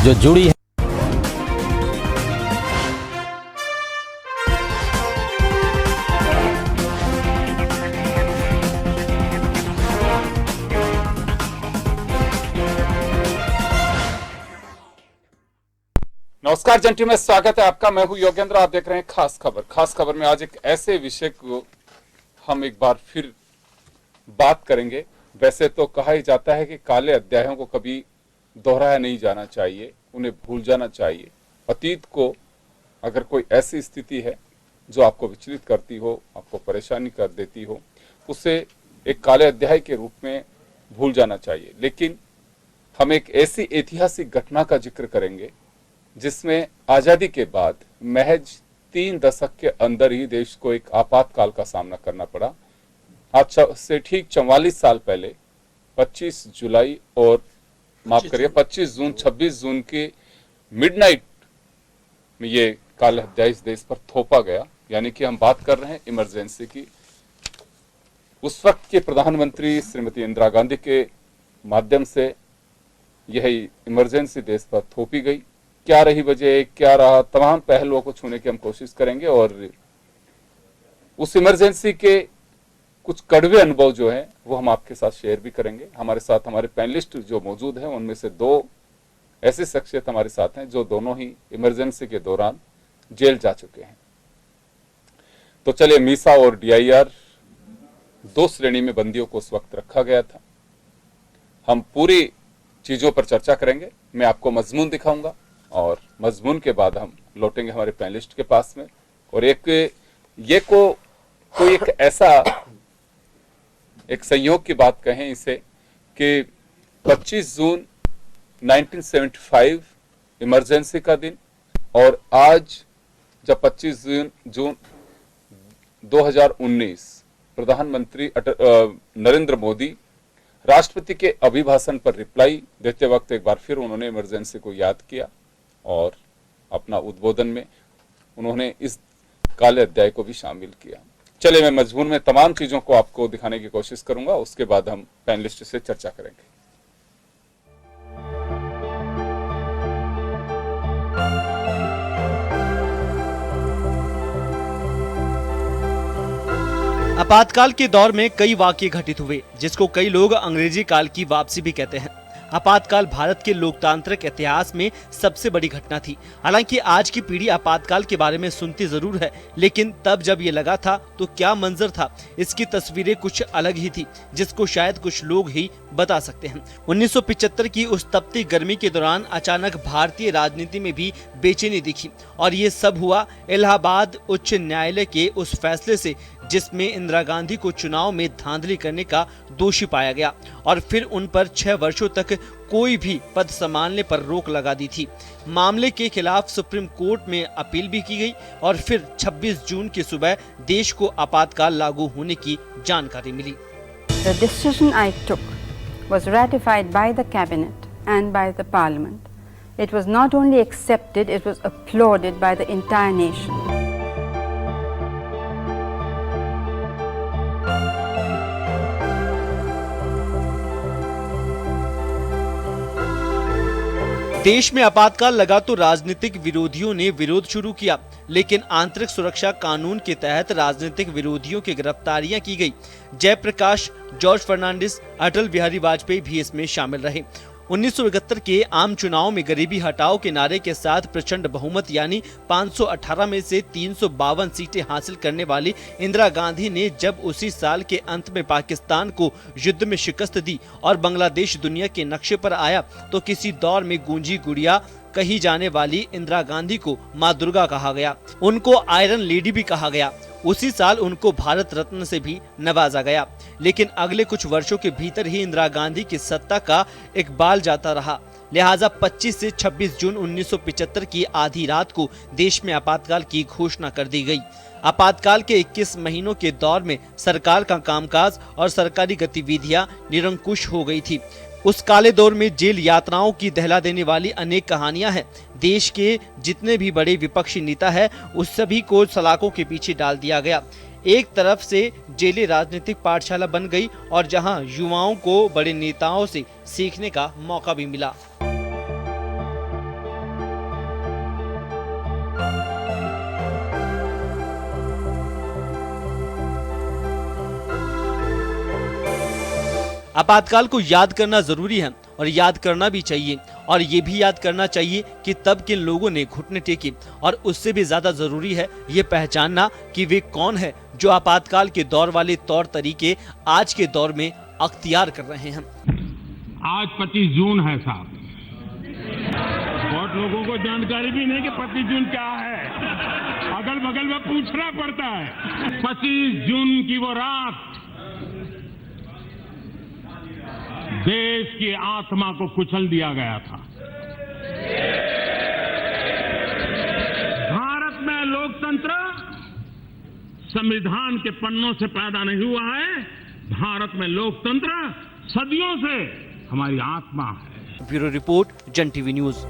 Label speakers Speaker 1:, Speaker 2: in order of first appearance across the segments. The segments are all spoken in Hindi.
Speaker 1: जो जुड़ी है।
Speaker 2: नमस्कार जंटी में स्वागत है आपका। मैं हूं योगेंद्र। आप देख रहे हैं खास खबर। खास खबर में आज एक ऐसे विषय को हम एक बार फिर बात करेंगे। वैसे तो कहा ही जाता है कि काले अध्यायों को कभी दोहराया नहीं जाना चाहिए, उन्हें भूल जाना चाहिए। अतीत को अगर कोई ऐसी स्थिति है जो आपको विचलित करती हो, आपको परेशानी कर देती हो, उसे एक काले अध्याय के रूप में भूल जाना चाहिए। लेकिन हम एक ऐसी ऐतिहासिक घटना का जिक्र करेंगे जिसमें आजादी के बाद महज 3 दशक के अंदर ही देश को एक आपातकाल का सामना करना पड़ा। आज से ठीक 44 साल पहले 25 जुलाई और माफ करिए 25 जून 26 जून के मिडनाइट में ये काला अध्याय इस देश पर थोपा गया। यानी कि हम बात कर रहे हैं इमरजेंसी की। उस वक्त के प्रधानमंत्री श्रीमती इंदिरा गांधी के माध्यम से यह इमरजेंसी देश पर थोपी गई। क्या रही वजह, क्या रहा, तमाम पहलुओं को छूने की हम कोशिश करेंगे और उस इमरजेंसी के कुछ कड़वे अनुभव जो हैं वो हम आपके साथ शेयर भी करेंगे। हमारे साथ हमारे पैनलिस्ट जो मौजूद हैं उनमें से 2 ऐसी शख्सियत हमारे साथ हैं जो दोनों ही इमरजेंसी के दौरान जेल जा चुके हैं। तो चलिए, मीसा और DIR 2 श्रेणी में बंदियों को उस वक्त रखा गया था। हम पूरी चीजों पर चर्चा करेंगे। मैं आपको मजमून दिखाऊंगा और मजमून के बाद हम लौटेंगे हमारे पैनलिस्ट के पास में। और कोई एक ऐसा एक संयोग की बात कहें इसे कि 25 जून 1975 इमरजेंसी का दिन और आज जब 25 जून 2019 प्रधानमंत्री नरेंद्र मोदी राष्ट्रपति के अभिभाषण पर रिप्लाई देते वक्त एक बार फिर उन्होंने इमरजेंसी को याद किया और अपना उद्बोधन में उन्होंने इस काले अध्याय को भी शामिल किया। चलिए, मैं मजमून में तमाम चीजों को आपको दिखाने की कोशिश करूंगा। उसके बाद हम पैनलिस्ट से चर्चा करेंगे।
Speaker 3: आपातकाल के दौर में कई वाकये घटित हुए जिसको कई लोग अंग्रेजी काल की वापसी भी कहते हैं। आपातकाल भारत के लोकतांत्रिक इतिहास में सबसे बड़ी घटना थी। हालांकि आज की पीढ़ी आपातकाल के बारे में सुनती जरूर है, लेकिन तब जब ये लगा था तो क्या मंजर था, इसकी तस्वीरें कुछ अलग ही थी जिसको शायद कुछ लोग ही बता सकते हैं। 1975 की उस तपती गर्मी के दौरान अचानक भारतीय राजनीति में भी बेचैनी दिखी और ये सब हुआ इलाहाबाद उच्च न्यायालय के उस फैसले से जिसमें इंदिरा गांधी को चुनाव में धांधली करने का दोषी पाया गया और फिर उन पर 6 वर्षों तक कोई भी पद संभालने पर रोक लगा दी थी। मामले के खिलाफ सुप्रीम कोर्ट में अपील भी की गई और फिर 26 जून की सुबह देश को आपातकाल लागू होने की जानकारी मिली।
Speaker 4: The decision I took was ratified by the cabinet and by the parliament. It was not only accepted, it was applauded by the entire nation.
Speaker 3: देश में आपातकाल लगा तो राजनीतिक विरोधियों ने विरोध शुरू किया, लेकिन आंतरिक सुरक्षा कानून के तहत राजनीतिक विरोधियों की गिरफ्तारियां की गई। जयप्रकाश, जॉर्ज फर्नांडिस, अटल बिहारी वाजपेयी भी इसमें शामिल रहे। 1971 के आम चुनाव में गरीबी हटाओ के नारे के साथ प्रचंड बहुमत यानी 518 में से 352 सीटें हासिल करने वाली इंदिरा गांधी ने जब उसी साल के अंत में पाकिस्तान को युद्ध में शिकस्त दी और बांग्लादेश दुनिया के नक्शे पर आया तो किसी दौर में गूंजी गुड़िया कही जाने वाली इंदिरा गांधी को माँ दुर्गा कहा गया। उनको आयरन लेडी भी कहा गया। उसी साल उनको भारत रत्न से भी नवाजा गया। लेकिन अगले कुछ वर्षों के भीतर ही इंदिरा गांधी की सत्ता का इकबाल जाता रहा। लिहाजा 25 से 26 जून 1975 की आधी रात को देश में आपातकाल की घोषणा कर दी गई। आपातकाल के 21 महीनों के दौर में सरकार का कामकाज और सरकारी गतिविधियां निरंकुश हो गई थी। उस काले दौर में जेल यात्राओं की दहला देने वाली अनेक कहानियां हैं। देश के जितने भी बड़े विपक्षी नेता हैं उस सभी को सलाखों के पीछे डाल दिया गया। एक तरफ से जेलें राजनीतिक पाठशाला बन गई और जहां युवाओं को बड़े नेताओं से सीखने का मौका भी मिला। आपातकाल को याद करना जरूरी है और याद करना भी चाहिए, और ये भी याद करना चाहिए कि तब किन लोगों ने घुटने टेके, और उससे भी ज्यादा जरूरी है ये पहचानना कि वे कौन है जो आपातकाल के दौर वाले तौर तरीके आज के दौर में अख्तियार कर रहे हैं।
Speaker 1: आज 25 जून है साहब, बहुत लोगों को जानकारी भी नहीं कि 25 जून क्या है, अगल बगल में पूछना पड़ता है। 25 जून की वो रात देश की आत्मा को कुचल दिया गया था। भारत में लोकतंत्र संविधान के पन्नों से पैदा नहीं हुआ है, भारत में लोकतंत्र सदियों से हमारी आत्मा है।
Speaker 3: ब्यूरो रिपोर्ट, जन टीवी न्यूज।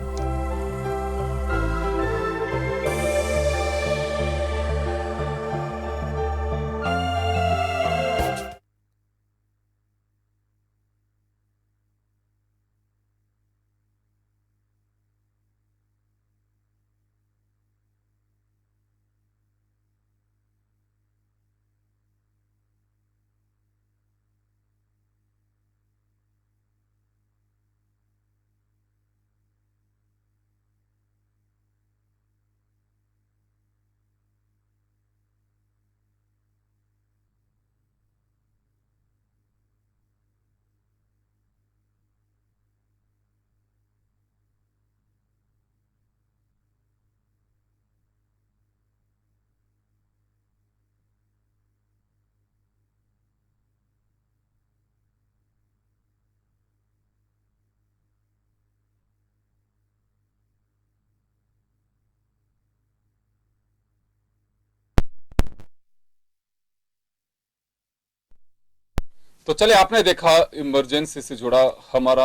Speaker 2: तो चले, आपने देखा इमरजेंसी से जुड़ा हमारा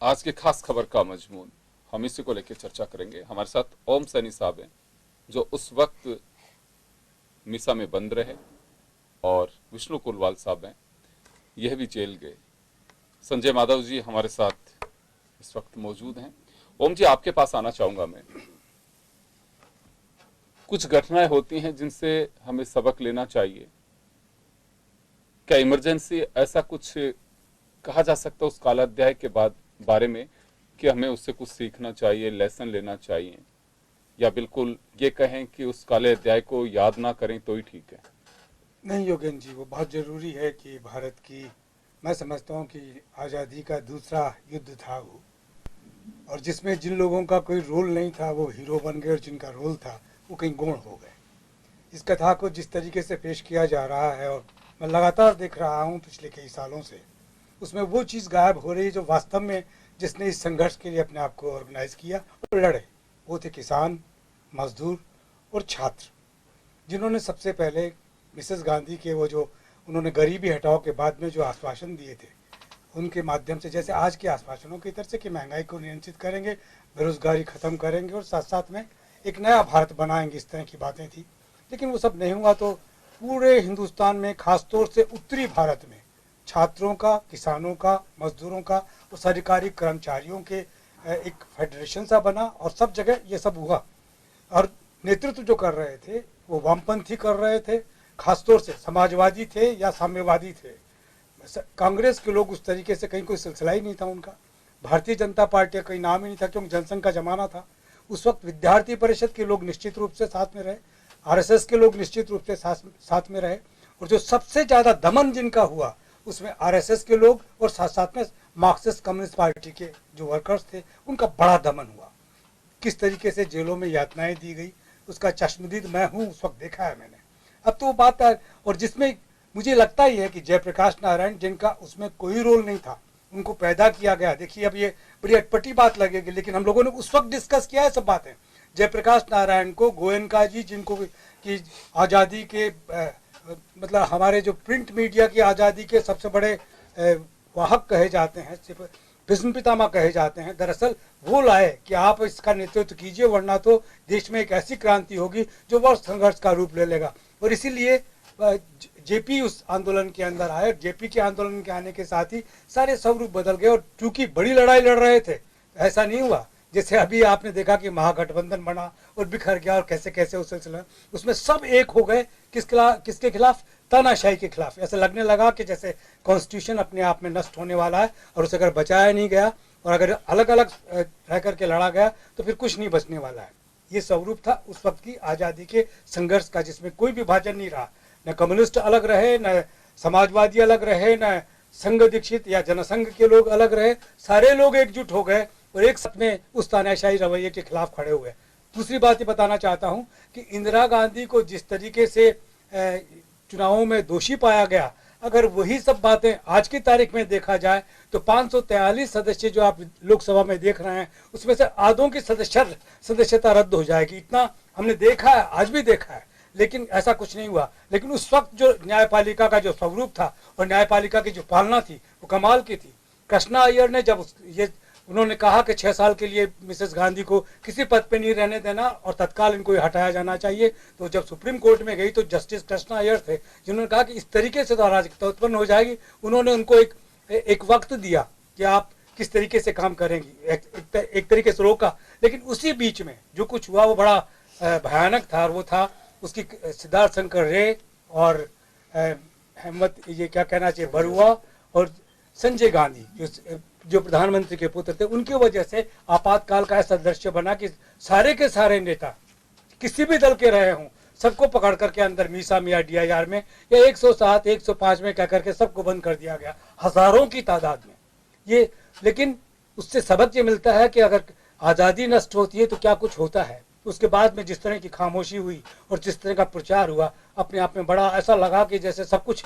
Speaker 2: आज की खास खबर का मजमून। हम इसी को लेकर चर्चा करेंगे। हमारे साथ ओम सैनी साहब हैं जो उस वक्त मिसा में बंद रहे, और विष्णु कुलवाल साहब हैं, यह भी जेल गए। संजय माधव जी हमारे साथ इस वक्त मौजूद हैं। ओम जी, आपके पास आना चाहूंगा मैं। कुछ घटनाएं होती हैं जिनसे हमें सबक लेना चाहिए। क्या इमरजेंसी ऐसा कुछ कहा जा सकता है उस कालाध्याय के बाद बारे में कि हमें उससे कुछ सीखना चाहिए, लेसन लेना चाहिए, या बिल्कुल ये कहें कि उस काले अध्याय को याद ना करें तो ही ठीक है?
Speaker 5: नहीं योगेंद्र जी, वो बहुत ज़रूरी है कि भारत की, मैं समझता हूँ कि आज़ादी का दूसरा युद्ध था वो, और जिसमें जिन लोगों का कोई रोल नहीं था वो हीरो बन गए, और जिनका रोल था वो कहीं गौण हो गए। इस कथा को जिस तरीके से पेश किया जा रहा है, और मैं लगातार देख रहा हूँ पिछले कई सालों से, उसमें वो चीज़ गायब हो रही है जो वास्तव में जिसने इस संघर्ष के लिए अपने आप को ऑर्गेनाइज किया और लड़े, वो थे किसान, मजदूर और छात्र, जिन्होंने सबसे पहले मिसेस गांधी के वो जो उन्होंने गरीबी हटाओ के बाद में जो आश्वासन दिए थे, उनके माध्यम से, जैसे आज के आश्वासनों की तरह से कि महंगाई को नियंत्रित करेंगे, बेरोजगारी खत्म करेंगे और साथ साथ में एक नया भारत बनाएंगे, इस तरह की बातें थी। लेकिन वो सब नहीं हुआ। तो पूरे हिंदुस्तान में, खासतौर से उत्तरी भारत में, छात्रों का, किसानों का, मजदूरों का और सरकारी कर्मचारियों के एक फेडरेशन सा बना, और सब जगह ये सब हुआ। और नेतृत्व जो कर रहे थे वो वामपंथी कर रहे थे, खासतौर से समाजवादी थे या साम्यवादी थे। कांग्रेस के लोग उस तरीके से, कहीं कोई सिलसिला ही नहीं था उनका। भारतीय जनता पार्टी का कोई नाम ही नहीं था, क्योंकि जनसंघ का जमाना था। उस वक्त विद्यार्थी परिषद के लोग निश्चित रूप से साथ में रहे, आरएसएस के लोग निश्चित रूप से साथ में रहे, और जो सबसे ज़्यादा दमन जिनका हुआ उसमें आरएसएस के लोग और साथ साथ में मार्क्सिस्ट कम्युनिस्ट पार्टी के जो वर्कर्स थे, उनका बड़ा दमन हुआ। किस तरीके से जेलों में यातनाएं दी गई, उसका चश्मदीद मैं हूँ, उस वक्त देखा है मैंने। अब तो वो बात है, और जिसमें मुझे लगता ही है कि जयप्रकाश नारायण, जिनका उसमें कोई रोल नहीं था, उनको पैदा किया गया। देखिए, अब ये बड़ी अटपटी बात लगेगी, लेकिन हम लोगों ने उस वक्त डिस्कस किया है सब बातें। जयप्रकाश नारायण को गोयनका जी, जिनको कि आज़ादी के मतलब हमारे जो प्रिंट मीडिया की आज़ादी के सबसे बड़े वाहक कहे जाते हैं, भीष्म पितामह कहे जाते हैं, दरअसल वो लाए कि आप इसका नेतृत्व कीजिए, वरना तो देश में एक ऐसी क्रांति होगी जो वर्ष संघर्ष का रूप ले लेगा। और इसीलिए जेपी उस आंदोलन के अंदर आए। जेपी के आंदोलन के आने के साथ ही सारे स्वरूप बदल गए, और चूंकि बड़ी लड़ाई लड़ रहे थे, ऐसा नहीं हुआ जैसे अभी आपने देखा कि महागठबंधन बना और बिखर गया, और कैसे कैसे उस सिलसिले उसमें सब एक हो गए। किसके खिलाफ? तानाशाही के खिलाफ। ऐसा लगने लगा कि जैसे कॉन्स्टिट्यूशन अपने आप में नष्ट होने वाला है और उसे अगर बचाया नहीं गया और अगर अलग अलग रह करके लड़ा गया तो फिर कुछ नहीं बचने वाला है। ये स्वरूप था उस वक्त की आज़ादी के संघर्ष का, जिसमें कोई विभाजन नहीं रहा, न कम्युनिस्ट अलग रहे, न समाजवादी अलग रहे, न संघ दीक्षित या जनसंघ के लोग अलग रहे, सारे लोग एकजुट हो गए और एक साथ में उस तानाशाही रवैये के खिलाफ खड़े हुए। दूसरी बात ये बताना चाहता हूँ कि इंदिरा गांधी को जिस तरीके से चुनावों में दोषी पाया गया, अगर वही सब बातें आज की तारीख में देखा जाए तो 543 सदस्य जो आप लोकसभा में देख रहे हैं उसमें से आधों की सदस्यता रद्द हो जाएगी। इतना हमने देखा है, आज भी देखा है, लेकिन ऐसा कुछ नहीं हुआ। लेकिन उस वक्त जो न्यायपालिका का जो स्वरूप था और न्यायपालिका की जो पालना थी वो कमाल की थी। कृष्णा अय्यर ने जब उन्होंने कहा कि 6 साल के लिए मिसेस गांधी को किसी पद पे नहीं रहने देना और तत्काल इनको हटाया जाना चाहिए, तो जब सुप्रीम कोर्ट में गई तो जस्टिस कृष्णा अय्यर थे जिन्होंने कहा कि इस तरीके से तो अराजकता उत्पन्न हो जाएगी। उन्होंने उनको एक वक्त दिया कि आप किस तरीके से काम करेंगी, एक तरीके से रोका। लेकिन उसी बीच में जो कुछ हुआ वो बड़ा भयानक था, और वो था उसकी सिद्धार्थ शंकर रे और अहमद, ये क्या कहना चाहिए, बरुआ और संजय गांधी जो प्रधानमंत्री के पुत्र थे, उनकी वजह से आपातकाल का ऐसा दृश्य बना कि सारे के सारे नेता किसी भी दल के रहे हों सबको पकड़ करके अंदर मीसा मियां DIR में या 107 105 में कह करके सबको बंद कर दिया गया, हजारों की तादाद में। ये लेकिन उससे सबक ये मिलता है कि अगर आज़ादी नष्ट होती है तो क्या कुछ होता है। उसके बाद में जिस तरह की खामोशी हुई और जिस तरह का प्रचार हुआ, अपने आप में बड़ा ऐसा लगा कि जैसे सब कुछ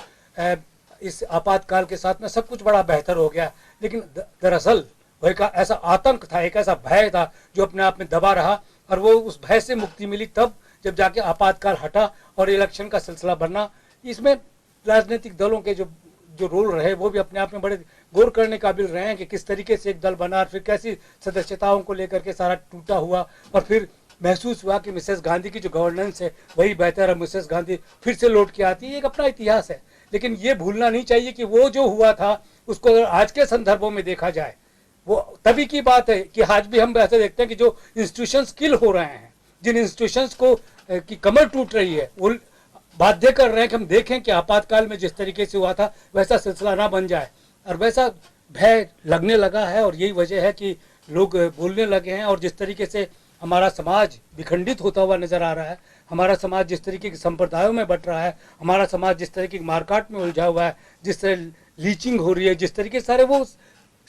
Speaker 5: इस आपातकाल के साथ में सब कुछ बड़ा बेहतर हो गया। लेकिन दरअसल वो एक ऐसा आतंक था, एक ऐसा भय था जो अपने आप में दबा रहा, और वो उस भय से मुक्ति मिली तब जब जाके आपातकाल हटा और इलेक्शन का सिलसिला बनना। इसमें राजनीतिक दलों के जो रोल रहे वो भी अपने आप में बड़े गौर करने काबिल रहे हैं कि किस तरीके से एक दल बना, फिर कैसी सदस्यताओं को लेकर के सारा टूटा हुआ, और फिर महसूस हुआ कि मिसेस गांधी की जो गवर्नेंस है वही बेहतर है, मिसेस गांधी फिर से लौट के आती है। एक अपना इतिहास है, लेकिन ये भूलना नहीं चाहिए कि वो जो हुआ था उसको अगर आज के संदर्भों में देखा जाए वो तभी की बात है कि आज भी हम ऐसे देखते हैं कि जो इंस्टीट्यूशंस किल हो रहे हैं, जिन इंस्टीट्यूशंस को की कमर टूट रही है, वो बाध्य कर रहे हैं कि हम देखें कि आपातकाल में जिस तरीके से हुआ था वैसा सिलसिला ना बन जाए। और वैसा भय लगने लगा है और यही वजह है कि लोग बोलने लगे हैं। और जिस तरीके से हमारा समाज विखंडित होता हुआ नजर आ रहा है, हमारा समाज जिस तरीके के संप्रदायों में बट रहा है, हमारा समाज जिस तरीके की मारकाट में उलझा हुआ है, जिस तरह लीचिंग हो रही है, जिस तरीके सारे वो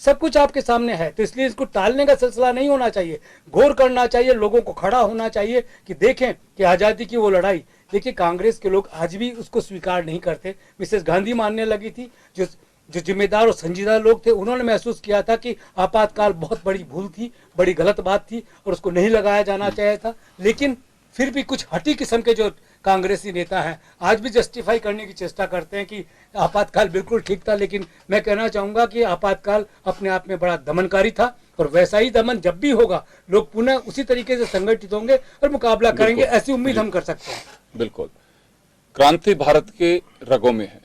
Speaker 5: सब कुछ आपके सामने है। तो इसलिए इसको टालने का सिलसिला नहीं होना चाहिए, गौर करना चाहिए, लोगों को खड़ा होना चाहिए कि देखें कि आज़ादी की वो लड़ाई। देखिए कांग्रेस के लोग आज भी उसको स्वीकार नहीं करते। मिसेस गांधी मानने लगी थी, जो जिम्मेदार और संजीदा लोग थे उन्होंने महसूस किया था कि आपातकाल बहुत बड़ी भूल थी, बड़ी गलत बात थी और उसको नहीं लगाया जाना चाहिए था। लेकिन फिर भी कुछ हटी किस्म के जो कांग्रेसी नेता हैं आज भी जस्टिफाई करने की चेष्टा करते हैं कि आपातकाल बिल्कुल ठीक था। लेकिन मैं कहना चाहूंगा कि आपातकाल अपने आप में बड़ा दमनकारी था, और वैसा ही दमन जब भी होगा लोग पुनः उसी तरीके से संगठित होंगे और मुकाबला करेंगे, ऐसी उम्मीद हम कर सकते हैं।
Speaker 2: बिल्कुल, क्रांति भारत के रगों में है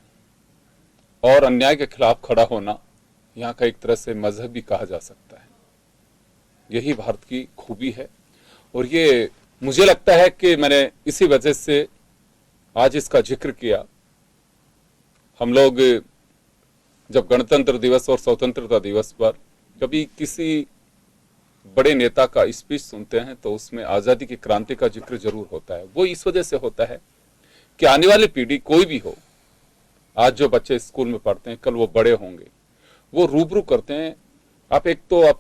Speaker 2: और अन्याय के खिलाफ खड़ा होना यहाँ का एक तरह से मजहब भी कहा जा सकता है। यही भारत की खूबी है और ये मुझे लगता है कि मैंने इसी वजह से आज इसका जिक्र किया। हम लोग जब गणतंत्र दिवस और स्वतंत्रता दिवस पर कभी किसी बड़े नेता का स्पीच सुनते हैं तो उसमें आज़ादी की क्रांति का जिक्र जरूर होता है। वो इस वजह से होता है कि आने वाली पीढ़ी कोई भी हो, आज जो बच्चे स्कूल में पढ़ते हैं कल वो बड़े होंगे, वो रूबरू करते हैं। आप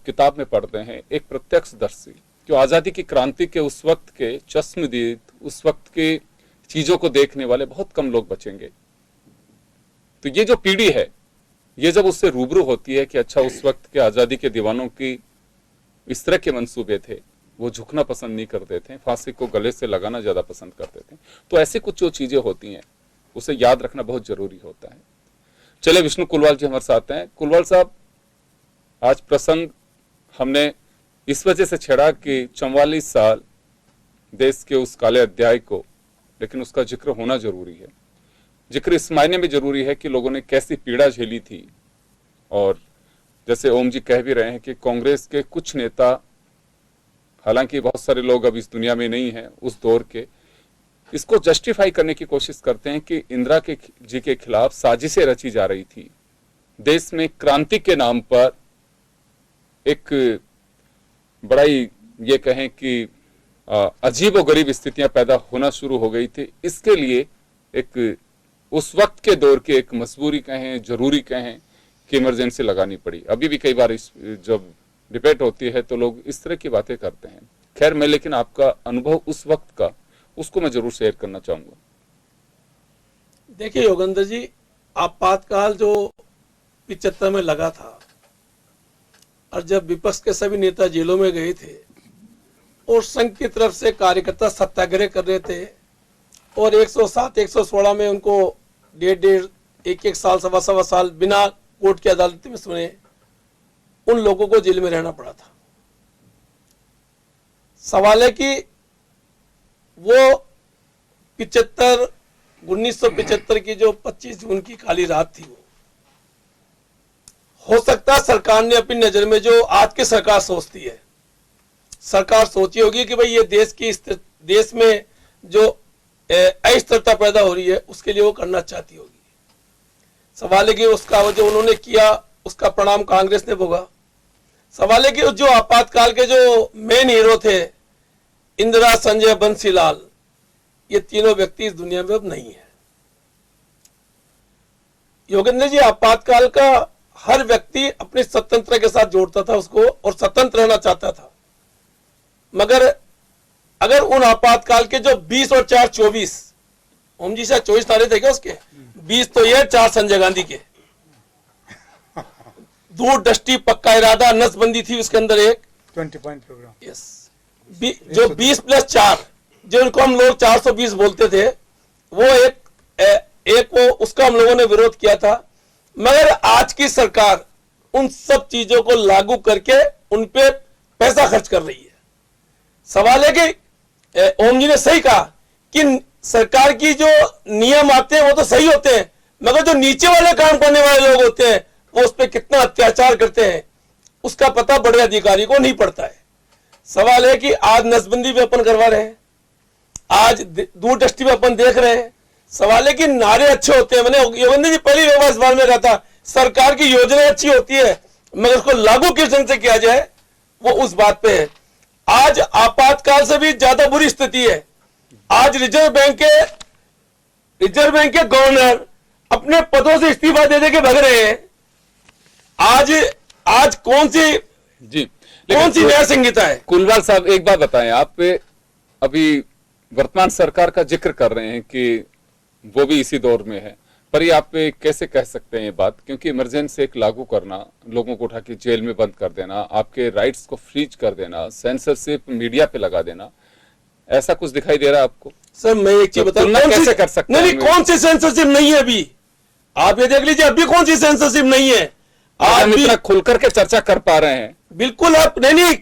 Speaker 2: किताब में पढ़ते हैं एक प्रत्यक्षदर्शी जो आज़ादी की क्रांति के उस वक्त के चश्मदीद, उस वक्त के चीजों को देखने वाले बहुत कम लोग बचेंगे। तो ये जो पीढ़ी है ये जब उससे रूबरू होती है कि अच्छा उस वक्त के आज़ादी के दीवानों की इस तरह के मंसूबे थे, वो झुकना पसंद नहीं करते थे, फांसी को गले से लगाना ज्यादा पसंद करते थे, तो ऐसी कुछ जो चीजें होती हैं उसे याद रखना बहुत जरूरी होता है। चले विष्णु कुलवाल जी हमारे साथ हैं। कुलवाल साहब, आज प्रसंग हमने इस वजह से छेड़ा कि 44 साल देश के उस काले अध्याय को, लेकिन उसका जिक्र होना जरूरी है। जिक्र इस मायने में जरूरी है कि लोगों ने कैसी पीड़ा झेली थी, और जैसे ओम जी कह भी रहे हैं कि कांग्रेस के कुछ नेता, हालांकि बहुत सारे लोग अब इस दुनिया में नहीं हैं उस दौर के, इसको जस्टिफाई करने की कोशिश करते हैं कि इंदिरा जी के खिलाफ साजिशें रची जा रही थी, देश में क्रांति के नाम पर एक बड़ा ही ये कहें कि अजीब और गरीब स्थितियां पैदा होना शुरू हो गई थी। इसके लिए एक उस वक्त के दौर की एक मजबूरी कहें, जरूरी कहें कि इमरजेंसी लगानी पड़ी। अभी भी कई बार जब डिबेट होती है तो लोग इस तरह की बातें करते हैं। खैर, मैं लेकिन आपका अनुभव उस वक्त का, उसको मैं जरूर शेयर करना चाहूंगा।
Speaker 6: देखिए योगेंद्र जी, आपातकाल जो 75 में लगा था और जब विपक्ष के सभी नेता जेलों में गए थे और संघ की तरफ से कार्यकर्ता सत्याग्रह कर रहे थे और 107, 116 में उनको 1.5, 1 साल, सवा साल बिना कोर्ट की अदालत में सुने उन लोगों को जेल में रहना पड़ा था। सवाल है कि वो 1975 की जो 25 जून की काली रात थी, वो हो सकता है सरकार ने अपनी नजर में जो आज की सरकार सोचती है, सरकार सोची होगी कि भाई ये देश में जो अस्थिरता पैदा हो रही है उसके लिए वो करना चाहती होगी। सवाल है कि उसका जो उन्होंने किया उसका परिणाम कांग्रेस ने भोगा। सवाल है कि जो आपातकाल के जो मेन हीरो थे, इंदिरा, संजय, बंसीलाल, ये तीनों व्यक्ति इस दुनिया में अब नहीं है। योगेंद्र जी, आपातकाल का हर व्यक्ति अपनी स्वतंत्रता के साथ जोड़ता था उसको और स्वतंत्र रहना चाहता था, मगर अगर उन आपातकाल के जो 20 और 4 24, ओम जी शायद 24 तारीख थे क्या उसके, 20 तो ये 4 संजय गांधी के, दूर दृष्टि, पक्का इरादा, नसबंदी थी उसके अंदर एक
Speaker 5: 20 पॉइंट प्रोग्राम।
Speaker 6: यस, जो 20+4 जिनको हम लोग 420 बोलते थे, वो एक वो उसका हम लोगों ने विरोध किया था। मगर आज की सरकार उन सब चीजों को लागू करके उन पे पैसा खर्च कर रही है। सवाल है कि ओम जी ने सही कहा कि सरकार की जो नियम आते हैं वो तो सही होते हैं, मगर जो नीचे वाले काम करने वाले लोग होते हैं वो उस पर कितना अत्याचार करते हैं उसका पता बड़े अधिकारी को नहीं पड़ता है। सवाल है कि आज नसबंदी भी अपन करवा रहे हैं, आज दूरदृष्टि में अपन देख रहे हैं। सवाल है कि नारे अच्छे होते हैं, मैंने योगेंद्र जी पहले इस बार में कहा था, सरकार की योजना अच्छी होती है मगर उसको लागू किस ढंग से किया जाए वो उस बात पे है। आज आपातकाल से भी ज्यादा बुरी स्थिति है। आज रिजर्व बैंक के गवर्नर अपने पदों से इस्तीफा दे के भाग रहे हैं। आज कौन सी न्याय संहिता है?
Speaker 2: कुलवाल साहब, एक बात बताएं, आप अभी वर्तमान सरकार का जिक्र कर रहे हैं कि वो भी इसी दौर में है, पर ये आप कैसे कह सकते हैं ये बात? क्योंकि इमरजेंसी एक लागू करना, लोगों को उठा के जेल में बंद कर देना, आपके राइट्स को फ्रीज कर देना, सेंसरशिप मीडिया पे लगा देना, ऐसा कुछ दिखाई दे रहा है आपको?
Speaker 6: सर मैं एक चीज बताऊं,
Speaker 2: कैसे कर सकते हैं?
Speaker 6: नहीं, कौन सी सेंसरशिप नहीं है अभी? आप ये देख लीजिए, अभी कौन सी सेंसरशिप नहीं है?
Speaker 2: आप इतना खुलकर के चर्चा कर पा रहे हैं।
Speaker 6: बिल्कुल, आप नहीं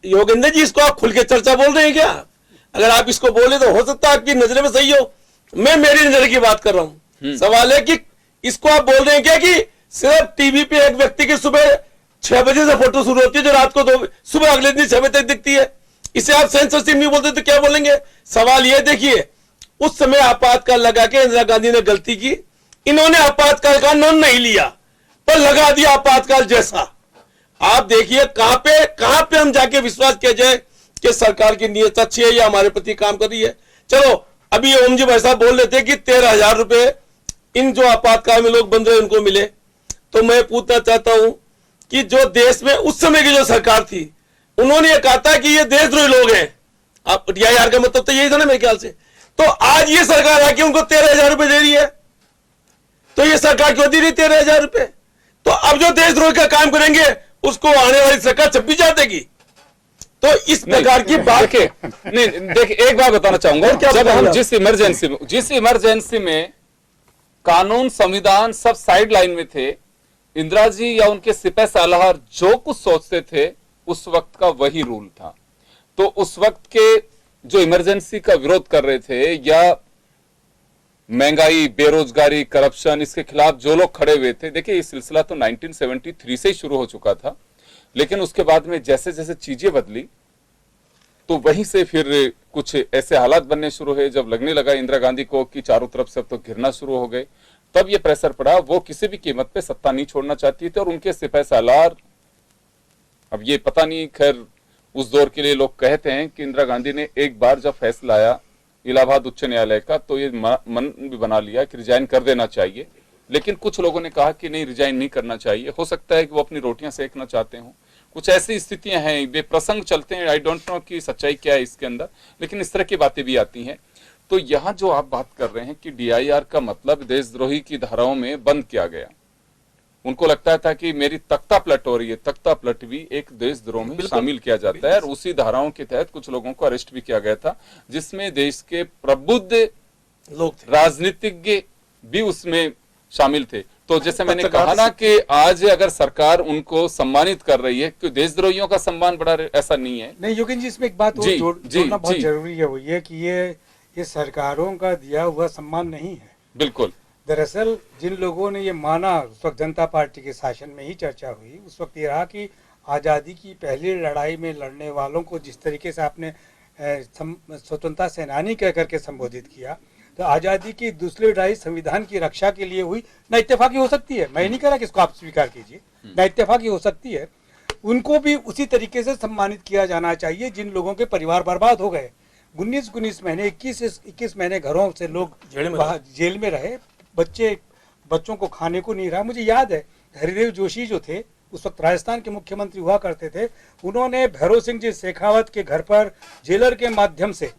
Speaker 6: योगेंद्र जी, इसको आप खुल के चर्चा बोल रहे हैं क्या? अगर आप इसको बोले तो हो सकता है आपकी नजर में सही हो, मैं मेरी नजर की बात कर रहा हूं। सवाल है कि इसको आप बोल रहे हैं क्या कि सिर्फ टीवी पे एक व्यक्ति की सुबह 6 बजे से फोटो शुरू होती है जो रात को सुबह अगले दिन 6 बजे तक दिखती है, इसे आप सेंसरशिप नहीं बोलते तो क्या बोलेंगे? सवाल ये देखिए, उस समय आपातकाल लगा के इंदिरा गांधी ने गलती की, इन्होंने आपातकाल का नाम नहीं लिया पर लगा दिया आपातकाल जैसा। आप देखिए कहां पे हम जाके विश्वास किया जाए कि सरकार की नीयत अच्छी है या हमारे प्रति काम कर रही है। चलो, अभी ओम जी भाई साहब बोल रहे थे कि 13,000 रुपए इन जो आपातकाल में लोग बंद रहे उनको मिले, तो मैं पूछना चाहता हूं कि जो देश में उस समय की जो सरकार थी उन्होंने ये कहा था कि ये देशद्रोही लोग हैं। आप DIR का मतलब तो यही था ना मेरे ख्याल से। तो आज ये सरकार आके उनको 13,000 रुपए दे रही है, तो ये सरकार क्यों दे रही 13,000 रुपए? तो अब जो देशद्रोही का काम करेंगे उसको आने वाली सरकार 26,000 देगी। तो इस प्रकार की बात
Speaker 2: के नहीं, देखिए एक बात बताना चाहूंगा, जब हम जिस इमरजेंसी में कानून, संविधान सब साइड लाइन में थे, इंदिरा जी या उनके सिपह सालार जो कुछ सोचते थे उस वक्त का वही रूल था। तो उस वक्त के जो इमरजेंसी का विरोध कर रहे थे या महंगाई, बेरोजगारी, करप्शन, इसके खिलाफ जो लोग खड़े हुए थे, देखिए ये सिलसिला तो 1973 से ही शुरू हो चुका था, लेकिन उसके बाद में जैसे जैसे चीजें बदली तो वहीं से फिर कुछ ऐसे हालात बनने शुरू हुए, जब लगने लगा इंदिरा गांधी को कि चारों तरफ से अब तो घिरना शुरू हो गए, तब ये प्रेशर पड़ा। वो किसी भी कीमत पे सत्ता नहीं छोड़ना चाहती थी और उनके सिपह सालार, अब ये पता नहीं, खैर उस दौर के लिए लोग कहते हैं कि इंदिरा गांधी ने एक बार जब फैसला आया इलाहाबाद उच्च न्यायालय का, तो ये मन भी बना लिया कि रिजाइन कर देना चाहिए। लेकिन कुछ लोगों ने कहा कि नहीं, रिजाइन नहीं करना चाहिए, हो सकता है कि वो अपनी रोटियां सेकना चाहते हों। कुछ ऐसी स्थितियां हैं, वे प्रसंग चलते हैं, आई डोंट नो कि सच्चाई क्या है इसके अंदर, लेकिन इस तरह की बातें भी आती हैं। तो यहाँ जो आप बात कर रहे हैं कि DIR का मतलब देशद्रोही की धाराओं में बंद किया गया, उनको लगता था कि मेरी तख्ता पलट हो रही है, तख्ता पलट भी एक देशद्रोह में शामिल किया जाता है, और उसी धाराओं के तहत कुछ लोगों को अरेस्ट भी किया गया था, जिसमें देश के प्रबुद्ध लोग, राजनीतिज्ञ भी उसमें शामिल थे। तो जैसे मैंने कहा ना कि आज अगर सरकार उनको सम्मानित कर रही है, तो देशद्रोहियों का सम्मान बढ़ा रहे, ऐसा नहीं है।
Speaker 5: नहीं योगेन जी, इसमें एक बात जोड़ना बहुत जरूरी है, वो ये कि ये सरकारों का दिया हुआ सम्मान नहीं है।
Speaker 2: बिल्कुल।
Speaker 5: दरअसल जिन लोगों ने ये माना, उस वक्त जनता पार्टी के शासन में ही चर्चा हुई, उस वक्त ये रहा कि आज़ादी की पहली लड़ाई में लड़ने वालों को जिस तरीके से आपने स्वतंत्रता सेनानी कह करके संबोधित किया, तो आज़ादी की दूसरी लड़ाई संविधान की रक्षा के लिए हुई। ना इत्तेफाकी हो सकती है, मैं नहीं कह रहा कि इसको आप स्वीकार कीजिए, ना इत्तेफाकी हो सकती है, उनको भी उसी तरीके से सम्मानित किया जाना चाहिए जिन लोगों के परिवार बर्बाद हो गए। 19 महीने 21 महीने घरों से लोग जेल में रहे, बच्चों को खाने को नहीं रहा। मुझे याद है हरिदेव जोशी जो थे, उस वक्त राजस्थान के मुख्यमंत्री हुआ करते थे, उन्होंने भैरव सिंह जी शेखावत के घर पर जेलर के माध्यम से,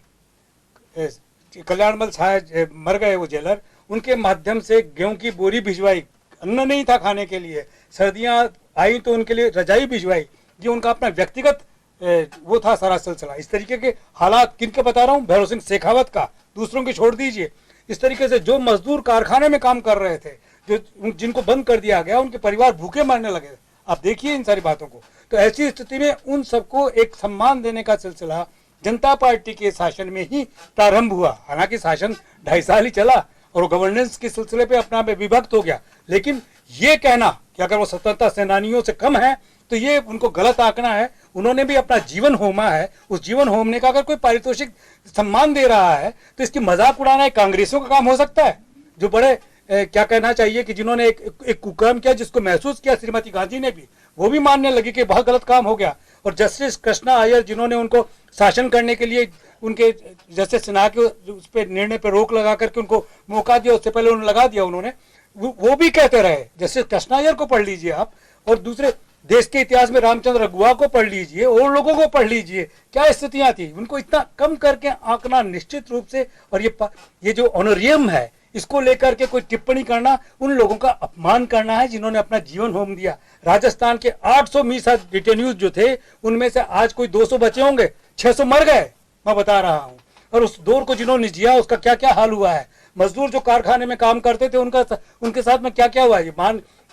Speaker 5: कल्याणमल साहब मर गए वो जेलर, उनके माध्यम से गेहूं की बोरी भिजवाई, अन्न नहीं था खाने के लिए, सर्दियां आई तो उनके लिए रजाई भिजवाई। ये उनका अपना व्यक्तिगत वो था सारा सिलसिला। इस तरीके के हालात किनके बता रहा हूँ, भैरव सिंह शेखावत का, दूसरों के छोड़ दीजिए। इस तरीके से जो मजदूर कारखाने में काम कर रहे थे, जो जिनको बंद कर दिया गया, उनके परिवार भूखे मरने लगे। आप देखिए इन सारी बातों को। तो ऐसी स्थिति में उन सबको एक सम्मान देने का सिलसिला जनता पार्टी के शासन में ही प्रारंभ हुआ। हालांकि शासन 2.5 साल ही चला और गवर्नेंस के सिलसिले पे अपना में विभक्त हो गया, लेकिन ये कहना कि अगर वो स्वतंत्रता सेनानियों से कम है तो ये उनको गलत आंकना है। उन्होंने भी अपना जीवन होमा है, उस जीवन होमने का अगर कोई पारितोषिक सम्मान दे रहा है तो इसकी मजाक उड़ाना एक कांग्रेसियों का काम हो सकता है, जो बड़े क्या कहना चाहिए कि जिन्होंने एक कुकर्म किया, जिसको महसूस किया श्रीमती गांधी ने भी, वो भी मानने लगी कि बहुत गलत काम हो गया। और जस्टिस कृष्णा अय्यर जिन्होंने उनको शासन करने के लिए, उनके जस्टिस सिन्हा के उस पर निर्णय पर रोक लगा करके उनको मौका दिया, उससे पहले उन्होंने लगा दिया, उन्होंने वो भी कहते रहे। जस्टिस कृष्णा अय्यर को पढ़ लीजिए आप, और दूसरे देश के इतिहास में रामचंद्र रघुआ को पढ़ लीजिए, और लोगों को पढ़ लीजिए, क्या स्थितियां थी। उनको इतना कम करके आंकना निश्चित रूप से, और ये जो ऑनरियम है, इसको लेकर के कोई टिप्पणी करना उन लोगों का अपमान करना है जिन्होंने अपना जीवन होम दिया। राजस्थान के 800 मीसा डिटेन्यूज जो थे, उनमें से आज कोई 200 बचे होंगे, 600 मर गए, मैं बता रहा हूं। और उस दौर को जिन्होंने जिया, उसका क्या क्या हाल हुआ है। मजदूर जो कारखाने में काम करते थे, उनके साथ में क्या क्या हुआ है।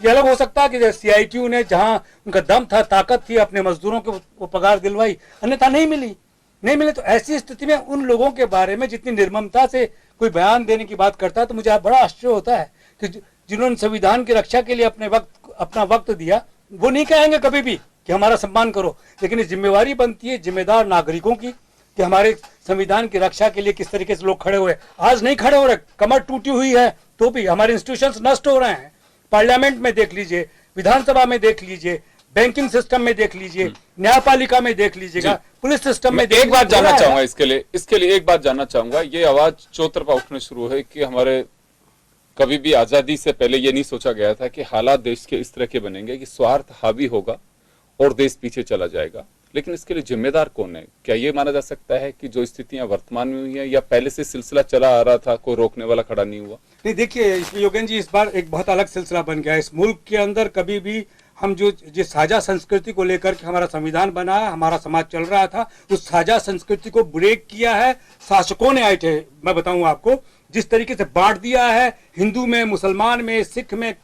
Speaker 5: ये अलग हो सकता है कि CITU ने जहां उनका दम था, ताकत थी, अपने मजदूरों को वो पगार दिलवाई, अन्यथा नहीं मिले। तो ऐसी स्थिति में उन लोगों के बारे में जितनी निर्ममता से कोई बयान देने की बात करता है, तो मुझे बड़ा आश्चर्य होता है कि जिन्होंने संविधान की रक्षा के लिए अपना वक्त दिया, वो नहीं कहेंगे कभी भी कि हमारा सम्मान करो। लेकिन ये जिम्मेवारी बनती है जिम्मेदार नागरिकों की कि हमारे संविधान की रक्षा के लिए किस तरीके से लोग खड़े हुए। आज नहीं खड़े हो रहे, कमर टूटी हुई है तो भी हमारे इंस्टीट्यूशंस नष्ट हो रहे हैं। पार्लियामेंट में देख लीजिए, विधानसभा में देख लीजिए, बैंकिंग सिस्टम में देख लीजिए, न्यायपालिका में देख लीजिएगा, पुलिस सिस्टम में। एक बात जानना चाहूंगा इसके लिए एक बात जानना चाहूंगा, ये आवाज चौतरफा उठने शुरू है कि हमारे कभी भी आजादी से पहले ये नहीं सोचा गया था कि हालात देश के इस तरह के बनेंगे कि स्वार्थ हावी होगा और देश पीछे चला जाएगा। लेकिन इसके लिए जिम्मेदार कौन है? क्या ये माना जा सकता है कि जो स्थितियां वर्तमान में हुई हैं, या पहले से सिलसिला चला आ रहा था, कोई रोकने वाला खड़ा नहीं हुआ? नहीं, देखिए योगेन जी, इस बार एक बहुत अलग सिलसिला बन गया। इस मुल्क के अंदर कभी भी हम जिस साझा संस्कृति को लेकर के हमारा संविधान बना है, हमारा समाज चल रहा था, उस साझा संस्कृति को ब्रेक किया है शासकों ने आए थे। मैं बताऊं आपको, जिस तरीके से बांट दिया है, हिंदू में, मुसलमान में, सिख में,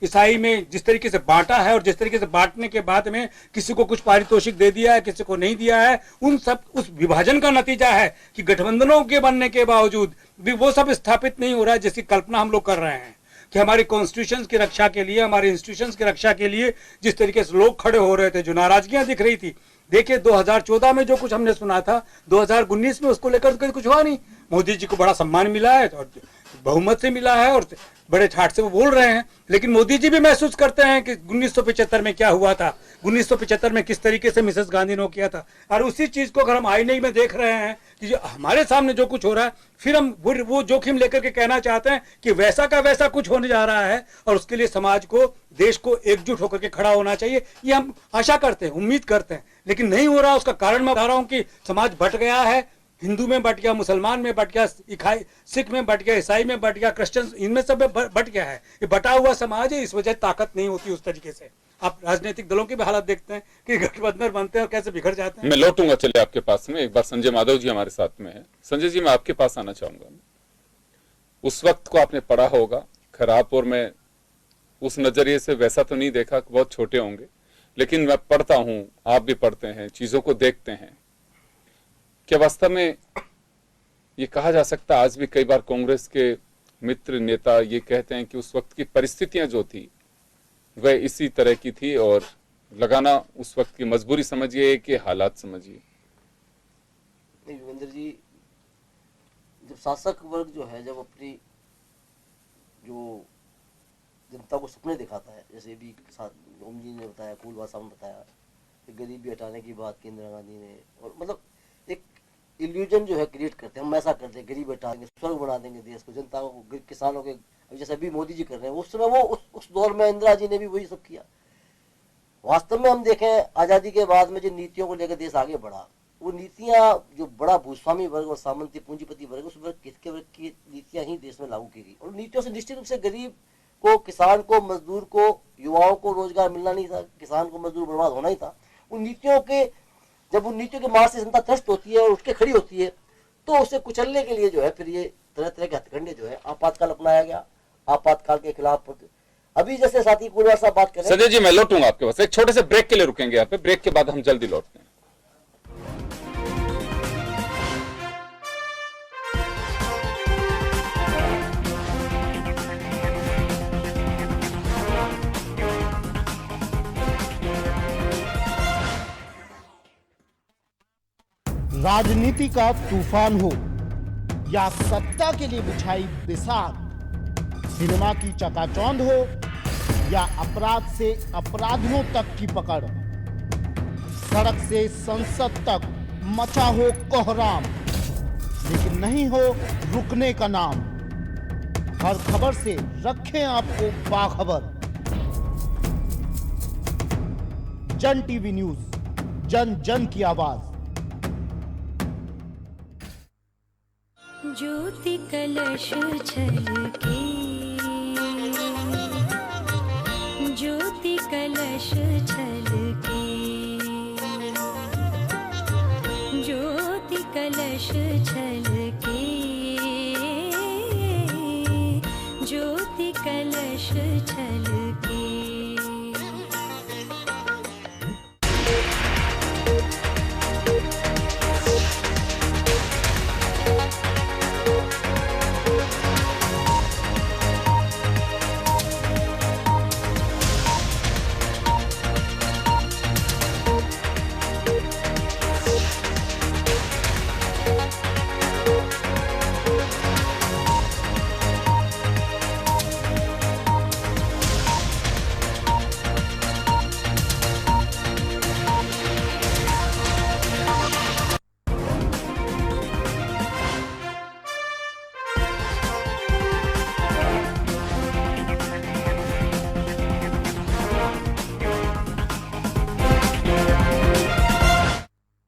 Speaker 5: ईसाई में, जिस तरीके से बांटा है, और जिस तरीके से बांटने के बाद में किसी को कुछ पारितोषिक दे दिया है, किसी को नहीं दिया है, उस विभाजन का नतीजा है कि गठबंधनों के बनने के बावजूद भी वो सब स्थापित नहीं हो रहा है जिसकी कल्पना हम लोग कर रहे हैं कि हमारे कॉन्स्टिट्यूशन की रक्षा के लिए, हमारे इंस्टीट्यूशंस की रक्षा के लिए जिस तरीके से लोग खड़े हो रहे थे, जो नाराजगियां दिख रही थी, देखिए 2014 में जो कुछ हमने सुना था, 2019 में उसको लेकर कभी कुछ हुआ नहीं। मोदी जी को बड़ा सम्मान मिला है और बहुमत से मिला है और बड़े ठाठ से वो बोल रहे हैं, लेकिन मोदी जी भी महसूस करते हैं कि 1975 में क्या हुआ था, 1975 में किस तरीके से मिसेस गांधी ने किया था। और उसी चीज को अगर हम आईने में देख रहे हैं कि जो हमारे सामने जो कुछ हो रहा है, फिर हम वो जोखिम लेकर के कहना चाहते हैं कि वैसा का वैसा कुछ होने जा रहा है और उसके लिए समाज को, देश को एकजुट होकर के खड़ा होना चाहिए, ये हम आशा करते हैं, उम्मीद करते हैं, लेकिन नहीं हो रहा। उसका कारण मैं बता रहा हूं कि समाज बट गया है, हिंदू में बट गया, मुसलमान में बट गया, सिख में बट गया, ईसाई में बट गया, क्रिश्चियन, इनमें सब में बट गया है। ये बटा हुआ समाज है, इस वजह ताकत नहीं होती उस तरीके से। आप राजनीतिक दलों की भी हालत देखते हैं कि गठबंधन बनते हैं और कैसे बिखर जाते हैं।
Speaker 2: मैं लौटूंगा चलिए आपके पास में, एक बार संजय माधव जी हमारे साथ में है। संजय जी, मैं आपके पास आना चाहूंगा। उस वक्त को आपने पढ़ा होगा, खराब, और मैं उस नजरिए से वैसा तो नहीं देखा, बहुत छोटे होंगे, लेकिन मैं पढ़ता हूं, आप भी पढ़ते हैं, चीजों को देखते हैं। क्या वास्तव में ये कहा जा सकता, आज भी कई बार कांग्रेस के मित्र नेता ये कहते हैं कि उस वक्त की परिस्थितियां जो थी वह इसी तरह की थी, और लगाना उस वक्त की मजबूरी समझिए कि हालात समझिए?
Speaker 7: नहीं योगेंद्र जी, जब शासक वर्ग जो है, जब अपनी जो जनता को सपने दिखाता है, जैसे भी ओम जी ने बताया, फूलवास साहब ने बताया, गरीबी हटाने की बात की इंदिरा गांधी ने, और मतलब एक इल्यूजन जो है क्रिएट करते हैं, हम ऐसा करते हैं, गरीब हटा देंगे, स्वर्ग बना देंगे देश को, जनता को, किसानों के, जैसे अभी मोदी जी कर रहे हैं, उस समय वो उस दौर में इंदिरा जी ने भी वही सब किया। वास्तव में हम देखें, आज़ादी के बाद में जो नीतियों को लेकर देश आगे बढ़ा, वो नीतियां जो बड़ा भूस्वामी वर्ग और सामंती पूंजीपति वर्ग, उस वर्ग की नीतियां ही देश में लागू की गई, और नीतियों से निश्चित रूप से गरीब को, किसान को, मजदूर को, युवाओं को रोजगार मिलना नहीं था, किसान को मजदूर बर्बाद होना ही था। उन नीतियों के, जब उन नीतियों के मार से जनता त्रस्त होती है और उठ के खड़ी होती है, तो उसे कुचलने के लिए जो है फिर ये तरह तरह के हथकंडे जो है आपातकाल अपनाया गया। आपातकाल के खिलाफ अभी जैसे साथी कुलवार साहब बात कर रहे हैं।
Speaker 2: संजय जी, मैं लौटूंगा आपके पास, एक छोटे से ब्रेक के लिए रुकेंगे यहाँ पे, ब्रेक के बाद हम जल्दी लौटते हैं।
Speaker 8: राजनीति का तूफान हो या सत्ता के लिए बिछाई बिसात, सिनेमा की चकाचौंध हो या अपराध से अपराधियों तक की पकड़, सड़क से संसद तक मचा हो कोहराम, लेकिन नहीं हो रुकने का नाम। हर खबर से रखें आपको बाखबर। जन टीवी न्यूज, जन जन की आवाज।
Speaker 9: ज्योति कलश छलके, ज्योति कलश छलके, ज्योति कलश छलके, ज्योति कलश छलके।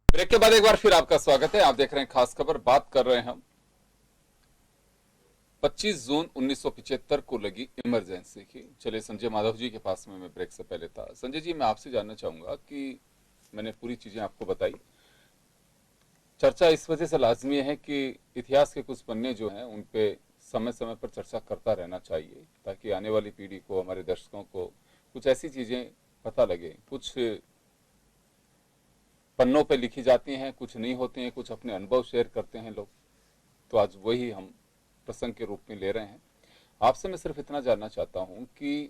Speaker 2: ब्रेक के बाद एक बार फिर आपका स्वागत है। आप देख रहे हैं खास खबर। बात कर रहे हैं हम 25 जून 1975 को लगी इमरजेंसी की। चलिए संजय माधव जी के पास में मैं ब्रेक से पहले था। संजय जी, मैं आपसे जानना चाहूंगा कि मैंने पूरी चीजें आपको बताई, चर्चा इस वजह से लाजमी है कि इतिहास के कुछ पन्ने जो हैं उन पे समय समय पर चर्चा करता रहना चाहिए, ताकि आने वाली पीढ़ी को, हमारे दर्शकों को कुछ ऐसी चीजें पता लगे। कुछ पन्नों पे लिखी जाती हैं, कुछ नहीं होती हैं, कुछ अपने अनुभव शेयर करते हैं लोग, तो आज वही हम प्रसंग के रूप में ले रहे हैं। आपसे मैं सिर्फ इतना जानना चाहता हूं कि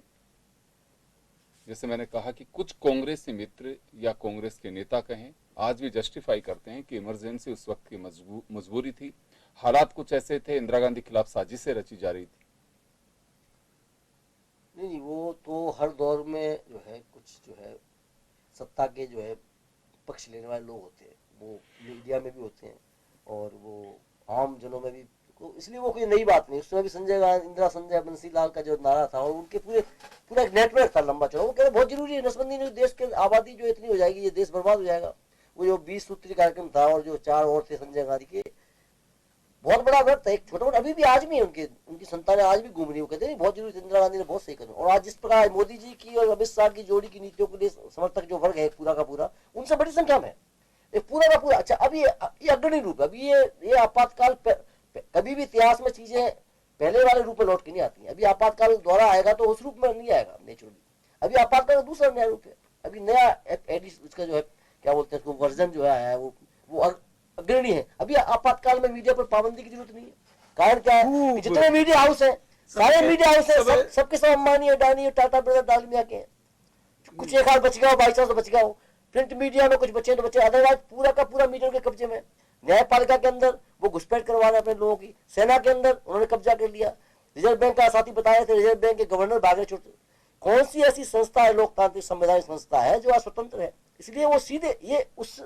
Speaker 2: जैसे मैंने कहा कि कुछ कांग्रेसी मित्र या कांग्रेस के नेता कहें आज भी जस्टिफाई करते हैं कि इमरजेंसी उस वक्त की मजबूरी थी, हालात कुछ ऐसे थे, इंदिरा गांधी के खिलाफ साजिशें रची जा रही थी।
Speaker 7: नहीं, वो तो हर दौर में जो है कुछ जो है सत्ता के जो है पक्ष लेने वाले लोग होते हैं, वो मीडिया में भी होते हैं और वो आम जनों में भी, इसलिए वो कोई नई बात नहीं। उसमें भी संजय गांधी, इंदिरा, संजय बंसीलाल का जो नारा था और उनके पूरा एक नेटवर्क था लंबा चौड़ा, वो कह रहे बहुत जरूरी है नसबंदी नहीं, देश की आबादी जो इतनी हो जाएगी, ये देश बर्बाद हो जाएगा। वो जो 20 सूत्री कार्यक्रम था और जो 4 और थे संजय गांधी के, बहुत बड़ा वर्क था, एक छोटा मोटा, अभी भी आज भी उनकी संतानें आज भी घूम रही, वो कहते हैं बहुत जरूरी, इंदिरा गांधी ने बहुत सही करा। और आज जिस प्रकार मोदी जी की और अमित शाह की जोड़ी की नीतियों के लिए समर्थक जो वर्ग है पूरा का पूरा, उनसे बड़ी संख्या में एक पूरा का पूरा। अच्छा, अभी ये अग्रणी रूप है, अभी ये आपातकाल कभी भी इतिहास में चीजें पहले वाले रूप में लौट के नहीं आती हैं। अभी आपातकाल दोबारा आएगा तो उस रूप में नहीं आएगा नेचुरली। अभी आपातकाल का दूसरा नया रूप है, अभी नया उसका जो है क्या बोलते हैं उसको वर्जन जो है आया है, वो अग्रणी है। अभी आपातकाल में मीडिया पर पाबंदी की जरूरत नहीं है। कारण क्या है, जितने मीडिया हाउस है, सारे मीडिया हाउस है, सबके सब अंबानी, अडानी, टाटा ब्रदर, डालमिया के हैं। कुछ एक हाथ बच गया हो, बाई चांस बच गया हो, प्रिंट मीडिया में कुछ बचे तो बचे, अदरवाइज पूरा का पूरा मीडिया के कब्जे में। न्यायपालिका के अंदर वो घुसपैठ करवा रहे अपने लोगों की, सेना के अंदर उन्होंने कब्जा कर लिया। रिजर्व बैंक का साथी बताया थे, रिजर्व बैंक के गवर्नर भागे छुट्टे। कौन सी ऐसी संस्था है, लोकतांत्रिक संवैधानिक संस्था है जो आज स्वतंत्र है? इसलिए वो सीधे ये उस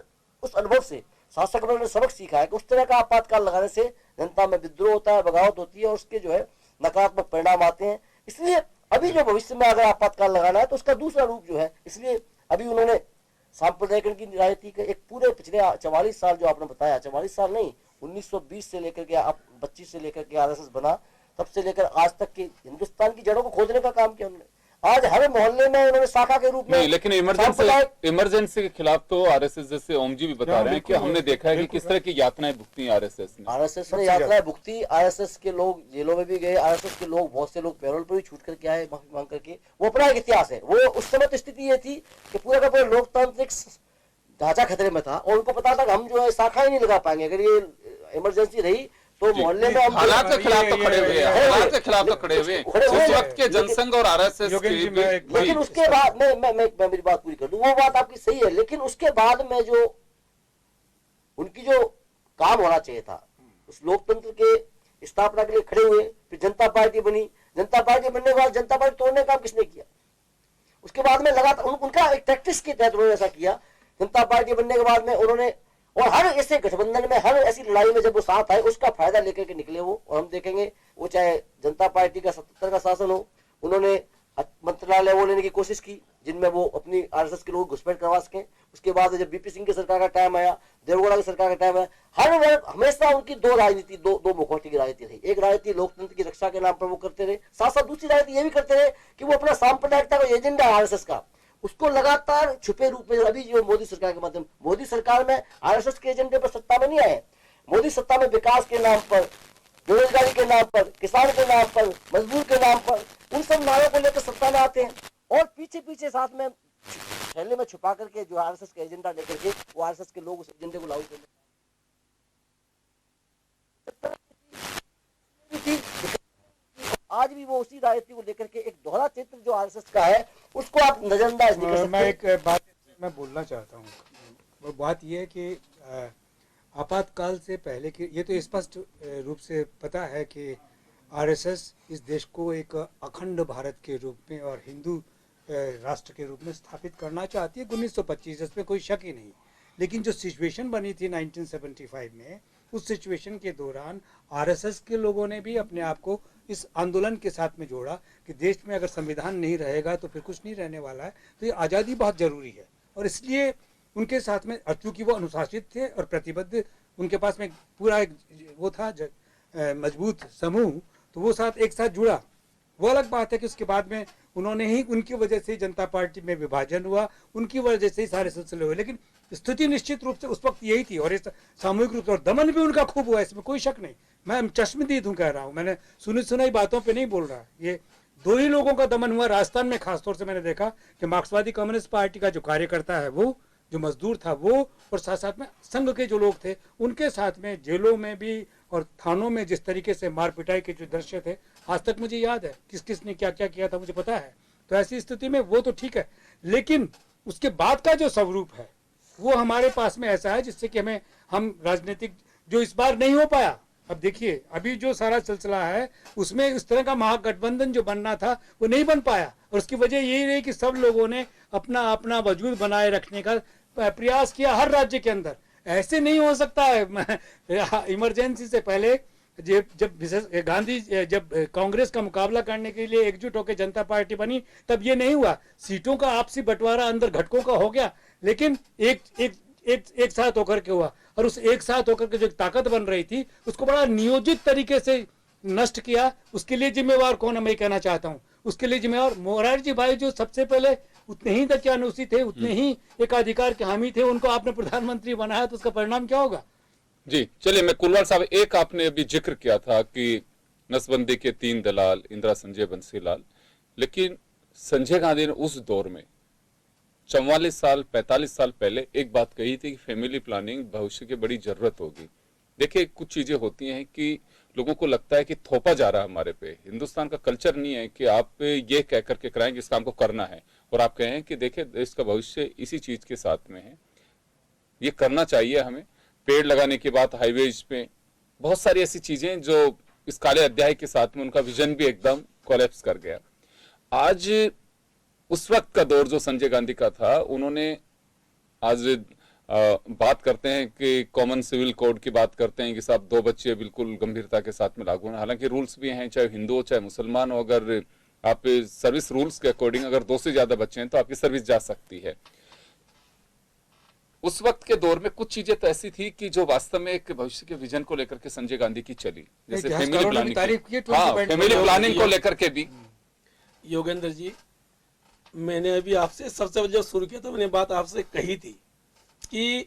Speaker 7: अनुभव से शासक वर्ग ने सबक सीखा है कि उस तरह का आपातकाल लगाने से जनता में विद्रोह होता है, बगावत होती है और उसके जो है नकारात्मक परिणाम आते हैं। इसलिए अभी जो भविष्य में अगर आपातकाल लगाना है तो उसका दूसरा रूप जो है, इसलिए अभी उन्होंने सांप्रदायिकरण की राजनीति के एक पूरे पिछले 44 साल जो आपने बताया, 44 साल नहीं, 1920 से लेकर के 25 से लेकर के आरएसएस बना, तब से लेकर आज तक की हिंदुस्तान की जड़ों को खोजने का काम किया उन्होंने। आज हर मोहल्ले में उन्होंने शाखा के रूप में
Speaker 2: नहीं, लेकिन इमरजेंसी के खिलाफ तो आरएसएस जैसे ओम जी भी बता रहे हैं कि हमने देखा है कि किस तरह की यातनाएं भुगती आरएसएस
Speaker 7: ने यातनाएं भुगती। आरएसएस के लोग जेलों में भी गए, आरएसएस के लोग, बहुत से लोग पैरोल पर भी छूट करके आए माफी मांग करके। वो अपना एक इतिहास है। वो उस समय तो स्थिति ये थी कि पूरा का पूरा लोकतांत्रिक ढांचा खतरे में था और उनको पता था कि हम जो है शाखा ही नहीं लगा पाएंगे अगर ये इमरजेंसी रही तो मोहल्ले में हम
Speaker 2: हालात के खिलाफ तो खड़े हुए हैं, हालात के खिलाफ तो खड़े हुए उस वक्त के जनसंघ और आरएसएस की।
Speaker 7: लेकिन उसके बाद मैं मेरी बात पूरी कर दूं, वो बात आपकी सही है, लेकिन उसके बाद में जो उनकी जो काम होना चाहिए था, उस लोकतंत्र के स्थापना के लिए खड़े हुए, फिर जनता पार्टी बनी। जनता पार्टी बनने के बाद जनता पार्टी तोड़ने का काम किसने किया? उसके बाद में लगातार उनका एक टैक्टिक्स के तहत उन्होंने ऐसा किया। जनता पार्टी बनने के बाद में उन्होंने, और हर ऐसे गठबंधन में, हर ऐसी लड़ाई में जब वो साथ आए उसका फायदा लेकर के निकले वो। और हम देखेंगे वो चाहे जनता पार्टी का 77 का शासन हो, उन्होंने मंत्रालय वो लेने की कोशिश की जिनमें वो अपनी आरएसएस के लोग घुसपैठ करवा सके। उसके बाद जब बीपी सिंह की सरकार का टाइम आया, देवगौड़ा की सरकार का टाइम आया, हर वर्ग हमेशा उनकी दो राजनीति, दो मुखौटे की राजनीति रही। एक राजनीति लोकतंत्र की रक्षा के नाम पर वो करते रहे, साथ साथ दूसरी राजनीति ये भी करते रहे कि वो अपना सांप्रदायिकता का एजेंडा आरएसएस का, उसको लगातार छुपे रूप में, अभी जो मोदी सरकार के माध्यम, मोदी सरकार में आरएसएस के एजेंडे पर सत्ता में नहीं आए। मोदी सत्ता में विकास के नाम पर, बेरोजगारी के नाम पर, किसान के नाम पर, मजदूर के नाम पर, उन सब नारों को लेकर सत्ता में आते हैं और पीछे पीछे साथ में थैले में छुपा करके जो आरएसएस का एजेंडा लेकर के वो आरएसएस के लोग उस एजेंडे को लागू करते। आज भी वो उसी राजनीति को लेकर के एक दोहरा चित्र जो आरएसएस का है उसको आप नजरअंदाज नहीं कर सकते।
Speaker 5: मैं एक बात मैं बोलना चाहता हूँ, वो बात ये है कि आपातकाल से पहले की ये तो स्पष्ट रूप से पता है कि आरएसएस इस देश को एक अखंड भारत के रूप में और हिंदू राष्ट्र के रूप में स्थापित करना चाहती है 1925, इसमें कोई शक ही नहीं। लेकिन जो सिचुएशन बनी थी 1975 में, उस सिचुएशन के दौरान आरएसएस के लोगों ने भी अपने आप को इस आंदोलन के साथ में जोड़ा कि देश में अगर संविधान नहीं रहेगा तो फिर कुछ नहीं रहने वाला है, तो ये आज़ादी बहुत ज़रूरी है। और इसलिए उनके साथ में, चूँकि वो अनुशासित थे और प्रतिबद्ध, उनके पास में पूरा एक वो था मजबूत समूह, तो वो साथ एक साथ जुड़ा। वो अलग बात है कि उसके बाद में उन्होंने ही, उनकी वजह से जनता पार्टी में विभाजन हुआ, उनकी वजह से ही सारे सिलसिले हुए। लेकिन स्थिति निश्चित रूप से उस वक्त यही थी और सामूहिक रूप से, और दमन भी उनका खूब हुआ, इसमें कोई शक नहीं। मैं चश्मदीद हूँ कह रहा हूँ, मैंने सुनी बातों पे नहीं बोल रहा। ये दो ही लोगों का दमन हुआ राजस्थान में, खासतौर से मैंने देखा कि मार्क्सवादी कम्युनिस्ट पार्टी का जो कार्यकर्ता है वो, जो मजदूर था वो, और साथ साथ में संघ के जो लोग थे उनके साथ में जेलों में भी और थानों में जिस तरीके से मार पिटाई के जो दृश्य थे, आज तक मुझे याद है किस किस ने क्या क्या किया था, मुझे पता है। तो ऐसी स्थिति में वो तो ठीक है, लेकिन उसके बाद का जो स्वरूप है वो हमारे पास में ऐसा है जिससे कि हम राजनीतिक जो इस बार नहीं हो पाया। अब देखिए अभी जो सारा सिलसिला है उसमें इस तरह का महागठबंधन जो बनना था वो नहीं बन पाया, और उसकी वजह यही रही कि सब लोगों ने अपना अपना वजूद बनाए रखने का प्रयास किया हर राज्य के अंदर। ऐसे नहीं हो सकता है। इमरजेंसी से पहले जब गांधी जब कांग्रेस का मुकाबला करने के लिए एकजुट होकर जनता पार्टी बनी तब ये नहीं हुआ, सीटों का आपसी बंटवारा अंदर घटकों का हो गया, लेकिन एक साथ होकर के हुआ, और उस एक साथ होकर के जो ताकत बन रही थी उसको बड़ा नियोजित तरीके से नष्ट किया। उसके लिए जिम्मेवार कौन है मैं कहना चाहता हूँ, उसके लिए जिम्मेवार मोरारजी भाई जो सबसे पहले उतने ही दकियानूसी थे, उतने ही एकाधिकार के हामी थे, उनको आपने प्रधानमंत्री बनाया तो उसका परिणाम क्या होगा।
Speaker 2: जी चलिए, मैं कुलवाल साहब, एक आपने अभी जिक्र किया था कि नसबंदी के 3 दलाल इंदिरा, संजय, बंसीलाल, लेकिन संजय गांधी ने उस दौर में 44 साल 45 साल पहले एक बात कही थी कि फैमिली प्लानिंग भविष्य की बड़ी जरूरत होगी। देखिए कुछ चीजें होती हैं कि लोगों को लगता है कि थोपा जा रहा है हमारे पे। हिंदुस्तान का कल्चर नहीं है कि आप ये कह करके कराएं जिस काम को करना है, और आप कहें कि देखिए देश का भविष्य इसी चीज के साथ में है, ये करना चाहिए हमें। पेड़ लगाने की बात, हाईवेज पे बहुत सारी ऐसी चीजें जो इस काले अध्याय के साथ में उनका विजन भी एकदम कोलैप्स कर गया। आज उस वक्त का दौर जो संजय गांधी का था, उन्होंने आज बात करते हैं कि कॉमन सिविल कोड की बात करते हैं कि साहब 2 बच्चे बिल्कुल गंभीरता के साथ में लागू हैं। हालांकि रूल्स भी हैं, चाहे हिंदू हो चाहे मुसलमान हो, अगर आप सर्विस रूल्स के अकॉर्डिंग अगर 2 से ज्यादा बच्चे हैं तो आपकी सर्विस जा सकती है। उस वक्त के दौर में कुछ चीजें तो ऐसी थी कि जो वास्तव में एक भविष्य के विजन को लेकर के संजय गांधी की चली, जैसे फैमिली प्लानिंग, फैमिली प्लानिंग को लेकर के भी।
Speaker 6: योगेंद्र जी, मैंने अभी आपसे सबसे जब शुरू किया था मैंने बात आपसे कही थी कि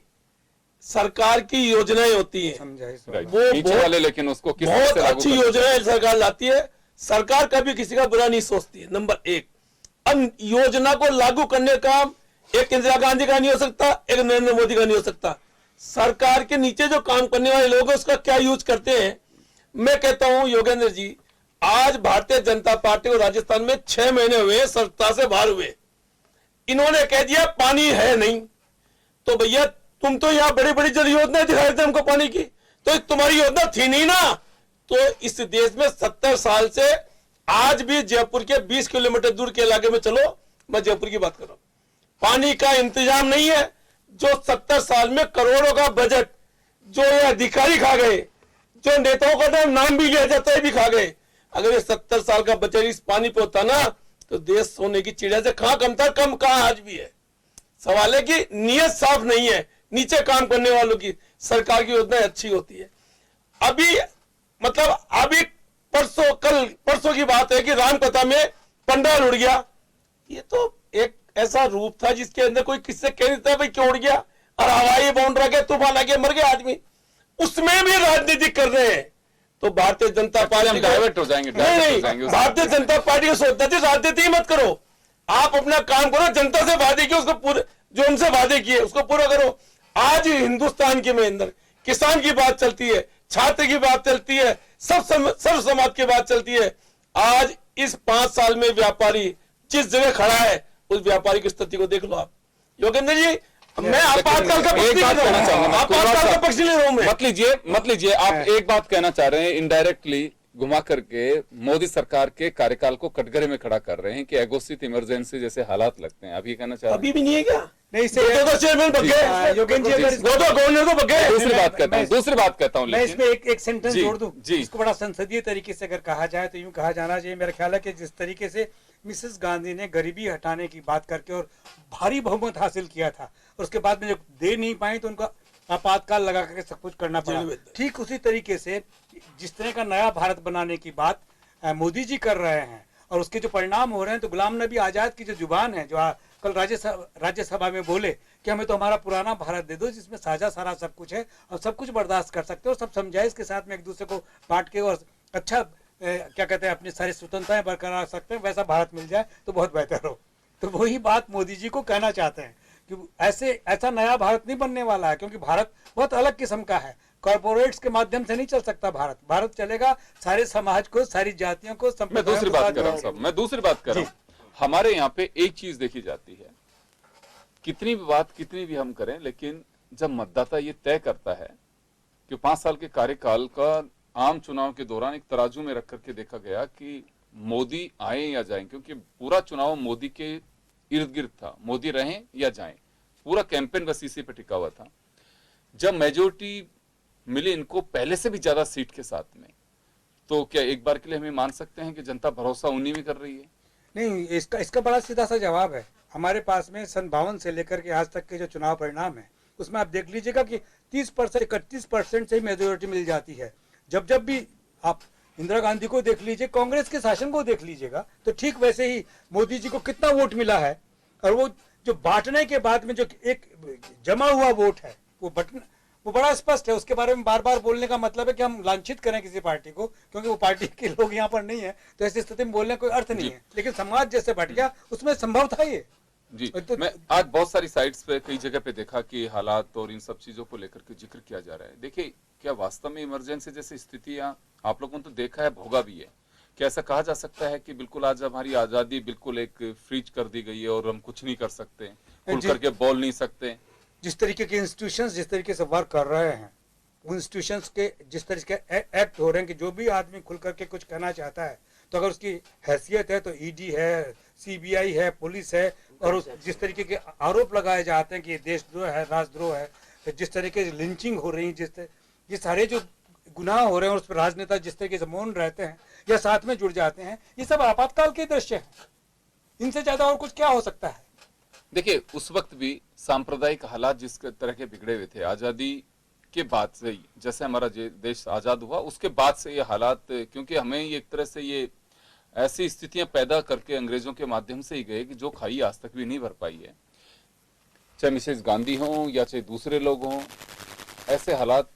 Speaker 6: सरकार की योजनाएं होती हैं वो
Speaker 2: नीचे वाले, लेकिन उसको किस तरह
Speaker 6: बहुत
Speaker 2: से लागू
Speaker 6: अच्छी योजनाएं सरकार लाती है। सरकार कभी किसी का बुरा नहीं सोचती है, नंबर 1। अब योजना को लागू करने का एक इंदिरा गांधी का नहीं हो सकता, एक नरेंद्र मोदी का नहीं हो सकता। सरकार के नीचे जो काम करने वाले लोग हैं उसका क्या यूज करते हैं। मैं कहता हूं योगेंद्र जी, आज भारतीय जनता पार्टी को राजस्थान में 6 महीने हुए सत्ता से बाहर हुए, इन्होंने कह दिया पानी है नहीं, तो भैया तुम तो यहाँ बड़ी बड़ी जल योजनाएं दिखा रहे थे हमको पानी की, तो तुम्हारी योजना थी नहीं ना। तो इस देश में 70 साल से आज भी जयपुर के 20 किलोमीटर दूर के इलाके में चलो, मैं जयपुर की बात कर रहा हूं, पानी का इंतजाम नहीं है। जो 70 साल में करोड़ों का बजट जो ये अधिकारी खा गए, जो नेताओं का नाम भी लिया जाता है भी खा गए। अगर ये 70 साल का बजट इस पानी पे होता ना तो देश सोने की चिड़िया से कहां कम था, कम कहां आज भी है। सवाल है कि नीयत साफ नहीं है नीचे काम करने वालों की। सरकार की योजनाएं अच्छी होती है। अभी मतलब अभी परसों की बात है कि रामकथा में पंडाल उड़ गया। ये तो एक ऐसा रूप था जिसके अंदर कोई किससे कह नहीं था भाई क्यों उड़ गया, और हवाई बाउंड रह गया, तूफान आ गया, मर गया आदमी, उसमें भी राजनीति कर रहे हैं। तो भारतीय जनता पार्टी
Speaker 2: डाइवर्ट हो जाएंगे,
Speaker 6: नहीं, भारतीय जनता पार्टी को सोचता थी राजनीति मत करो, आप अपना काम करो, जनता से वादे किए उसको पूरे, जो उनसे वादे किए उसको पूरा करो। आज हिंदुस्तान के में अंदर किसान की बात चलती है, छात्र की बात चलती है, सर्व समाज की बात चलती है। आज इस 5 साल में व्यापारी जिस जगह खड़ा है उस व्यापारी की स्थिति को देख लो आप। योगेंद्र जी, मैं आपातकाल का पक्ष नहीं ले रहा हूं,
Speaker 2: मत लीजिए आप एक बात कहना चाह रहे हैं, इनडायरेक्टली घुमा करके मोदी सरकार के कार्यकाल को कटघरे में खड़ा कर रहे हैं कि एगोसित इमरजेंसी जैसे हालात लगते हैं। अभी कहना चाह रहे हैं
Speaker 6: अभी भी नहीं है क्या?
Speaker 5: नहीं
Speaker 6: चेयरमैन बग गए, गवर्नर तो बग गए।
Speaker 2: दूसरी बात कहता हूँ,
Speaker 5: मैं इसमें एक सेंटेंस जोड़ दूं,
Speaker 2: जी।
Speaker 5: इसको बड़ा संसदीय तरीके से अगर कहा जाए तो यूं कहा जाना चाहिए, मेरा ख्याल है कि जिस तरीके से मिसेस गांधी ने गरीबी हटाने की बात करके और भारी बहुमत हासिल किया था, और उसके बाद में जब दे नहीं पाई तो उनका आपातकाल लगा करके सब कुछ करना पड़ा। ठीक उसी तरीके से जिस तरह का नया भारत बनाने की बात मोदी जी कर रहे हैं और उसके जो परिणाम हो रहे हैं, तो गुलाम नबी आजाद की जो जुबान है, जो कल राज्यसभा में बोले कि हमें तो हमारा पुराना भारत दे दो जिसमें साझा सारा सब कुछ है और सब कुछ बर्दाश्त कर सकते हो और सब समझाइश के साथ में एक दूसरे को बांट के और अच्छा क्या कहते हैं अपनी सारी स्वतंत्रताएं बरकरार रख सकते हैं, वैसा भारत मिल जाए तो बहुत बेहतर हो। तो वही बात मोदी जी को कहना चाहते हैं कि ऐसा नया भारत नहीं बनने वाला है, क्योंकि भारत बहुत अलग किस्म का है। कॉर्पोरेट्स के माध्यम से नहीं चल सकता भारत चलेगा सारे समाज को, सारी जातियों को।
Speaker 2: मैं दूसरी बात कर रहा हूँ साहब, मैं दूसरी बात कर रहा हूँ। हमारे यहाँ पे एक चीज देखी जाती है, कितनी भी बात कितनी भी हम करें, लेकिन जब मतदाता ये तय करता है कि 5 साल के कार्यकाल का आम चुनाव के दौरान एक तराजू में रख करके देखा गया कि मोदी आए या जाएं, क्योंकि पूरा चुनाव मोदी के इर्द गिर्द था, मोदी रहें या जाएं, पूरा कैंपेन बस इसी पे टिका हुआ था। जब मेजोरिटी मिली इनको पहले से भी ज्यादा सीट के साथ में, तो क्या एक बार के लिए हमें मान सकते हैं कि जनता भरोसा उन्हीं में कर रही है?
Speaker 5: नहीं, इसका बड़ा सीधा सा जवाब है। हमारे पास में सन 52 से लेकर के आज तक के जो चुनाव परिणाम है उसमें आप देख लीजिएगा कि 30% 31% से ही मेजोरिटी मिल जाती है। जब जब भी आप इंदिरा गांधी को देख लीजिए, कांग्रेस के शासन को देख लीजिएगा, तो ठीक वैसे ही मोदी जी को कितना वोट मिला है। और वो जो बांटने के बाद में जो एक जमा हुआ वोट है वो बड़ा स्पष्ट है। उसके बारे में बार बार बोलने का मतलब है कि हम लांछित करें किसी पार्टी को, क्योंकि वो पार्टी के लोग यहाँ पर नहीं है, तो ऐसी स्थिति में बोलने कोई अर्थ नहीं है। लेकिन समाज जैसे बट गया उसमें संभव था ये
Speaker 2: जी।
Speaker 5: तो
Speaker 2: मैं आज बहुत सारी साइट्स पे कई जगह पे देखा कि हालात और इन सब चीजों को लेकर के जिक्र किया जा रहा है। देखिए, क्या वास्तव में इमरजेंसी जैसी स्थितियां आप लोगों ने तो देखा है, भोगा भी है, क्या ऐसा कहा जा सकता है कि बिल्कुल आज हमारी आजादी बिल्कुल एक फ्रीज कर दी गई है और हम कुछ नहीं कर सकते, खुल करके बोल नहीं सकते?
Speaker 5: जिस तरीके के इंस्टीट्यूशंस जिस तरीके से वर्क कर रहे हैं, उन इंस्टीट्यूशंस के जिस तरीके के एक्ट हो रहे हैं कि जो भी आदमी खुल करके कुछ कहना चाहता है, तो अगर उसकी हैसियत है तो ईडी है, सीबीआई है, पुलिस है, और जिस तरीके के आरोप लगाए जाते हैं कि ये देशद्रोह है, राजद्रोह है, तो जिस तरीके से लिंचिंग हो रही है, ये सारे जो गुनाह हो रहे हैं, उस पर राजनेता जिस तरीके से मौन रहते हैं या साथ में जुड़ जाते हैं, ये सब आपातकाल के दृश्य हैं। इनसे ज्यादा और कुछ क्या हो सकता है?
Speaker 2: देखिए, उस वक्त भी सांप्रदायिक हालात जिस तरह के बिगड़े हुए थे, आजादी के बाद से ही, जैसे हमारा देश आजाद हुआ उसके बाद से ये हालात, क्योंकि हमें ये एक तरह से ये ऐसी स्थितियां पैदा करके अंग्रेजों के माध्यम से ही गए कि जो खाई आज तक भी नहीं भर पाई है, चाहे मिसेस गांधी हो या चाहे दूसरे लोग हों। ऐसे हालात,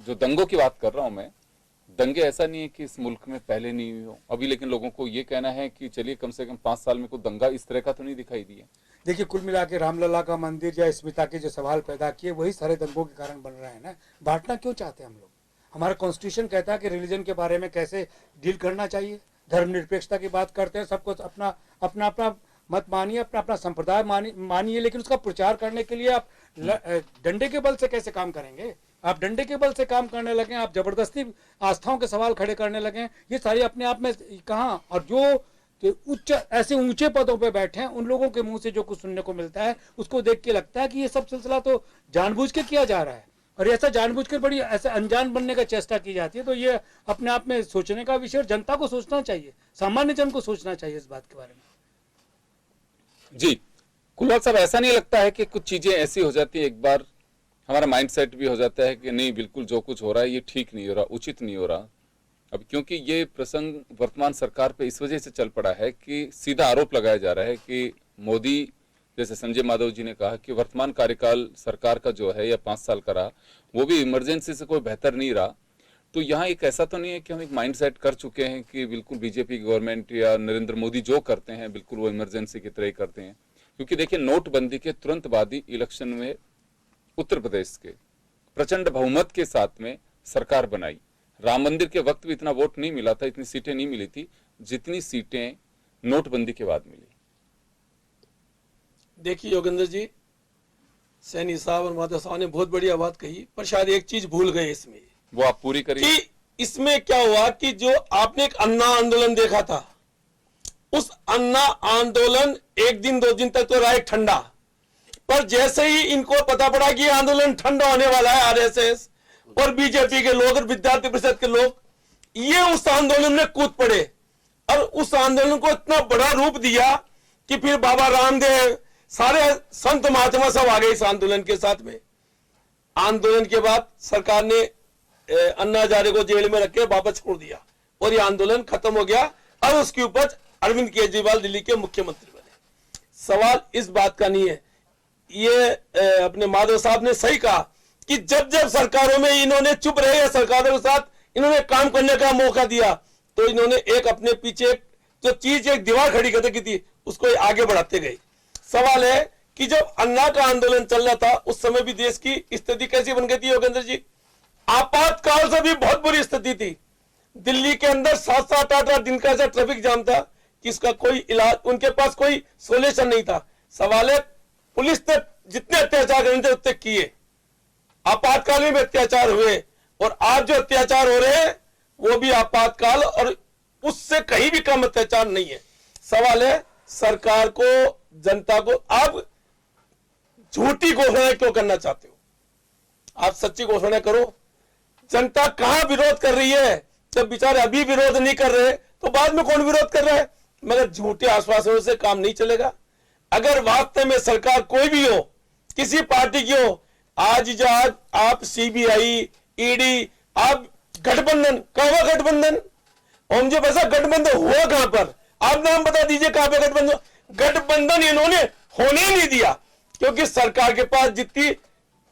Speaker 2: जो दंगों की बात कर रहा हूं मैं, दंगे ऐसा नहीं है कि इस मुल्क में पहले नहीं हुए हो अभी, लेकिन लोगों को ये कहना है कि चलिए कम से कम 5 साल में कोई दंगा इस तरह का तो नहीं दिखाई दिया।
Speaker 5: देखिए, कुल मिला के रामलला का मंदिर या स्मिता के जो सवाल पैदा किए, वही सारे दंगों के कारण बन रहे हैं ना। बांटना क्यों चाहते हैं हम लोग? हमारा कॉन्स्टिट्यूशन कहता है कि रिलीजन के बारे में कैसे डील करना चाहिए, धर्मनिरपेक्षता की बात करते हैं, सबको अपना अपना अपना मत मानिए, अपना अपना संप्रदाय मानिए, लेकिन उसका प्रचार करने के लिए आप डंडे के बल से कैसे काम करेंगे? आप डंडे के बल से काम करने लगे, आप जबरदस्ती आस्थाओं के सवाल खड़े करने लगे, ये सारी अपने आप में कहाँ। और जो उच्च ऐसे ऊंचे पदों पे बैठे हैं, उन लोगों के मुंह से जो कुछ सुनने को मिलता है, उसको देख के लगता है कि ये सब सिलसिला तो जानबूझ के किया जा रहा है, और ऐसा जानबूझ के बड़ी ऐसे अनजान बनने का चेष्टा की जाती है। तो ये अपने आप में सोचने का विषय, जनता को सोचना चाहिए, सामान्य जन को सोचना चाहिए इस बात के बारे में।
Speaker 2: जी कुलवाल साहब, ऐसा नहीं लगता है कि कुछ चीजें ऐसी हो जाती है, एक बार हमारा माइंडसेट भी हो जाता है कि नहीं, बिल्कुल जो कुछ हो रहा है ये ठीक नहीं हो रहा, उचित नहीं हो रहा। अब क्योंकि ये प्रसंग वर्तमान सरकार पे इस वजह से चल पड़ा है कि सीधा आरोप लगाया जा रहा है कि मोदी, जैसे संजय माधव जी ने कहा कि वर्तमान कार्यकाल सरकार का जो है या 5 साल का रहा, वो भी इमरजेंसी से कोई बेहतर नहीं रहा। तो यहाँ एक ऐसा तो नहीं है कि हम एक माइंडसेट कर चुके हैं कि बिल्कुल बीजेपी गवर्नमेंट या नरेंद्र मोदी जो करते हैं बिल्कुल वो इमरजेंसी की तरह ही करते हैं। क्योंकि देखिए, नोटबंदी के तुरंत बाद ही इलेक्शन में उत्तर प्रदेश के प्रचंड बहुमत के साथ में सरकार बनाई। राम मंदिर के वक्त भी इतना वोट नहीं मिला था, इतनी सीटें नहीं मिली थी जितनी सीटें नोटबंदी के बाद मिली।
Speaker 6: देखिए योगेंद्र जी, सैनी साहब और माधव साहब ने बहुत बढ़िया बात कही, पर शायद एक चीज भूल गए इसमें,
Speaker 2: वो आप पूरी करिए।
Speaker 6: कि इसमें क्या हुआ कि जो आपने एक अन्ना आंदोलन देखा था, उस अन्ना आंदोलन 1 दिन 2 दिन तक तो रहा ठंडा, पर जैसे ही इनको पता पड़ा कि आंदोलन ठंडा होने वाला है, आरएसएस और बीजेपी के लोग और विद्यार्थी परिषद के लोग, ये उस आंदोलन में कूद पड़े और उस आंदोलन को इतना बड़ा रूप दिया कि फिर बाबा रामदेव, सारे संत महात्मा सब आ गए इस आंदोलन के साथ में। आंदोलन के बाद सरकार ने अन्ना हजारे को जेल में रख के वापस छोड़ दिया और ये आंदोलन खत्म हो गया और उसकी उपज अरविंद केजरीवाल दिल्ली के मुख्यमंत्री बने। सवाल इस बात का नहीं है, ये अपने माधव साहब ने सही कहा कि जब जब सरकारों में इन्होंने चुप रहे या सरकारों के साथ इन्होंने काम करने का मौका दिया, तो इन्होंने एक अपने पीछे जो चीज एक दीवार खड़ी करके की थी उसको आगे बढ़ाते गए। सवाल है कि जब अन्ना का आंदोलन चल रहा था उस समय भी देश की स्थिति कैसी बन गई थी योगेंद्र जी? आपातकाल से भी बहुत बुरी स्थिति थी। दिल्ली के अंदर 7-8 दिन का ऐसा ट्रैफिक जाम था कि इसका कोई इलाज, उनके पास कोई सोल्यूशन नहीं था। सवाल है पुलिस ने जितने अत्याचार करने थे उतने किए, आपातकालीन में अत्याचार हुए, और आज जो अत्याचार हो रहे हैं वो भी आपातकाल और उससे कहीं भी कम अत्याचार नहीं है। सवाल है सरकार को, जनता को, आप झूठी घोषणा क्यों करना चाहते हो? आप सच्ची घोषणा करो। जनता कहां विरोध कर रही है? जब बेचारे अभी विरोध नहीं कर रहे तो बाद में कौन विरोध कर रहा है? मगर झूठे आश्वासनों से काम नहीं चलेगा। अगर वास्तव में सरकार कोई भी हो, किसी पार्टी की हो, आज आप सीबीआई, ईडी, आप गठबंधन, कहां हुआ गठबंधन? और मुझे बस गठबंधन हुआ कहां पर? आप नाम बता दीजिए कहां पे गठबंधन? गठबंधन इन्होंने होने ही नहीं दिया, क्योंकि सरकार के पास जितनी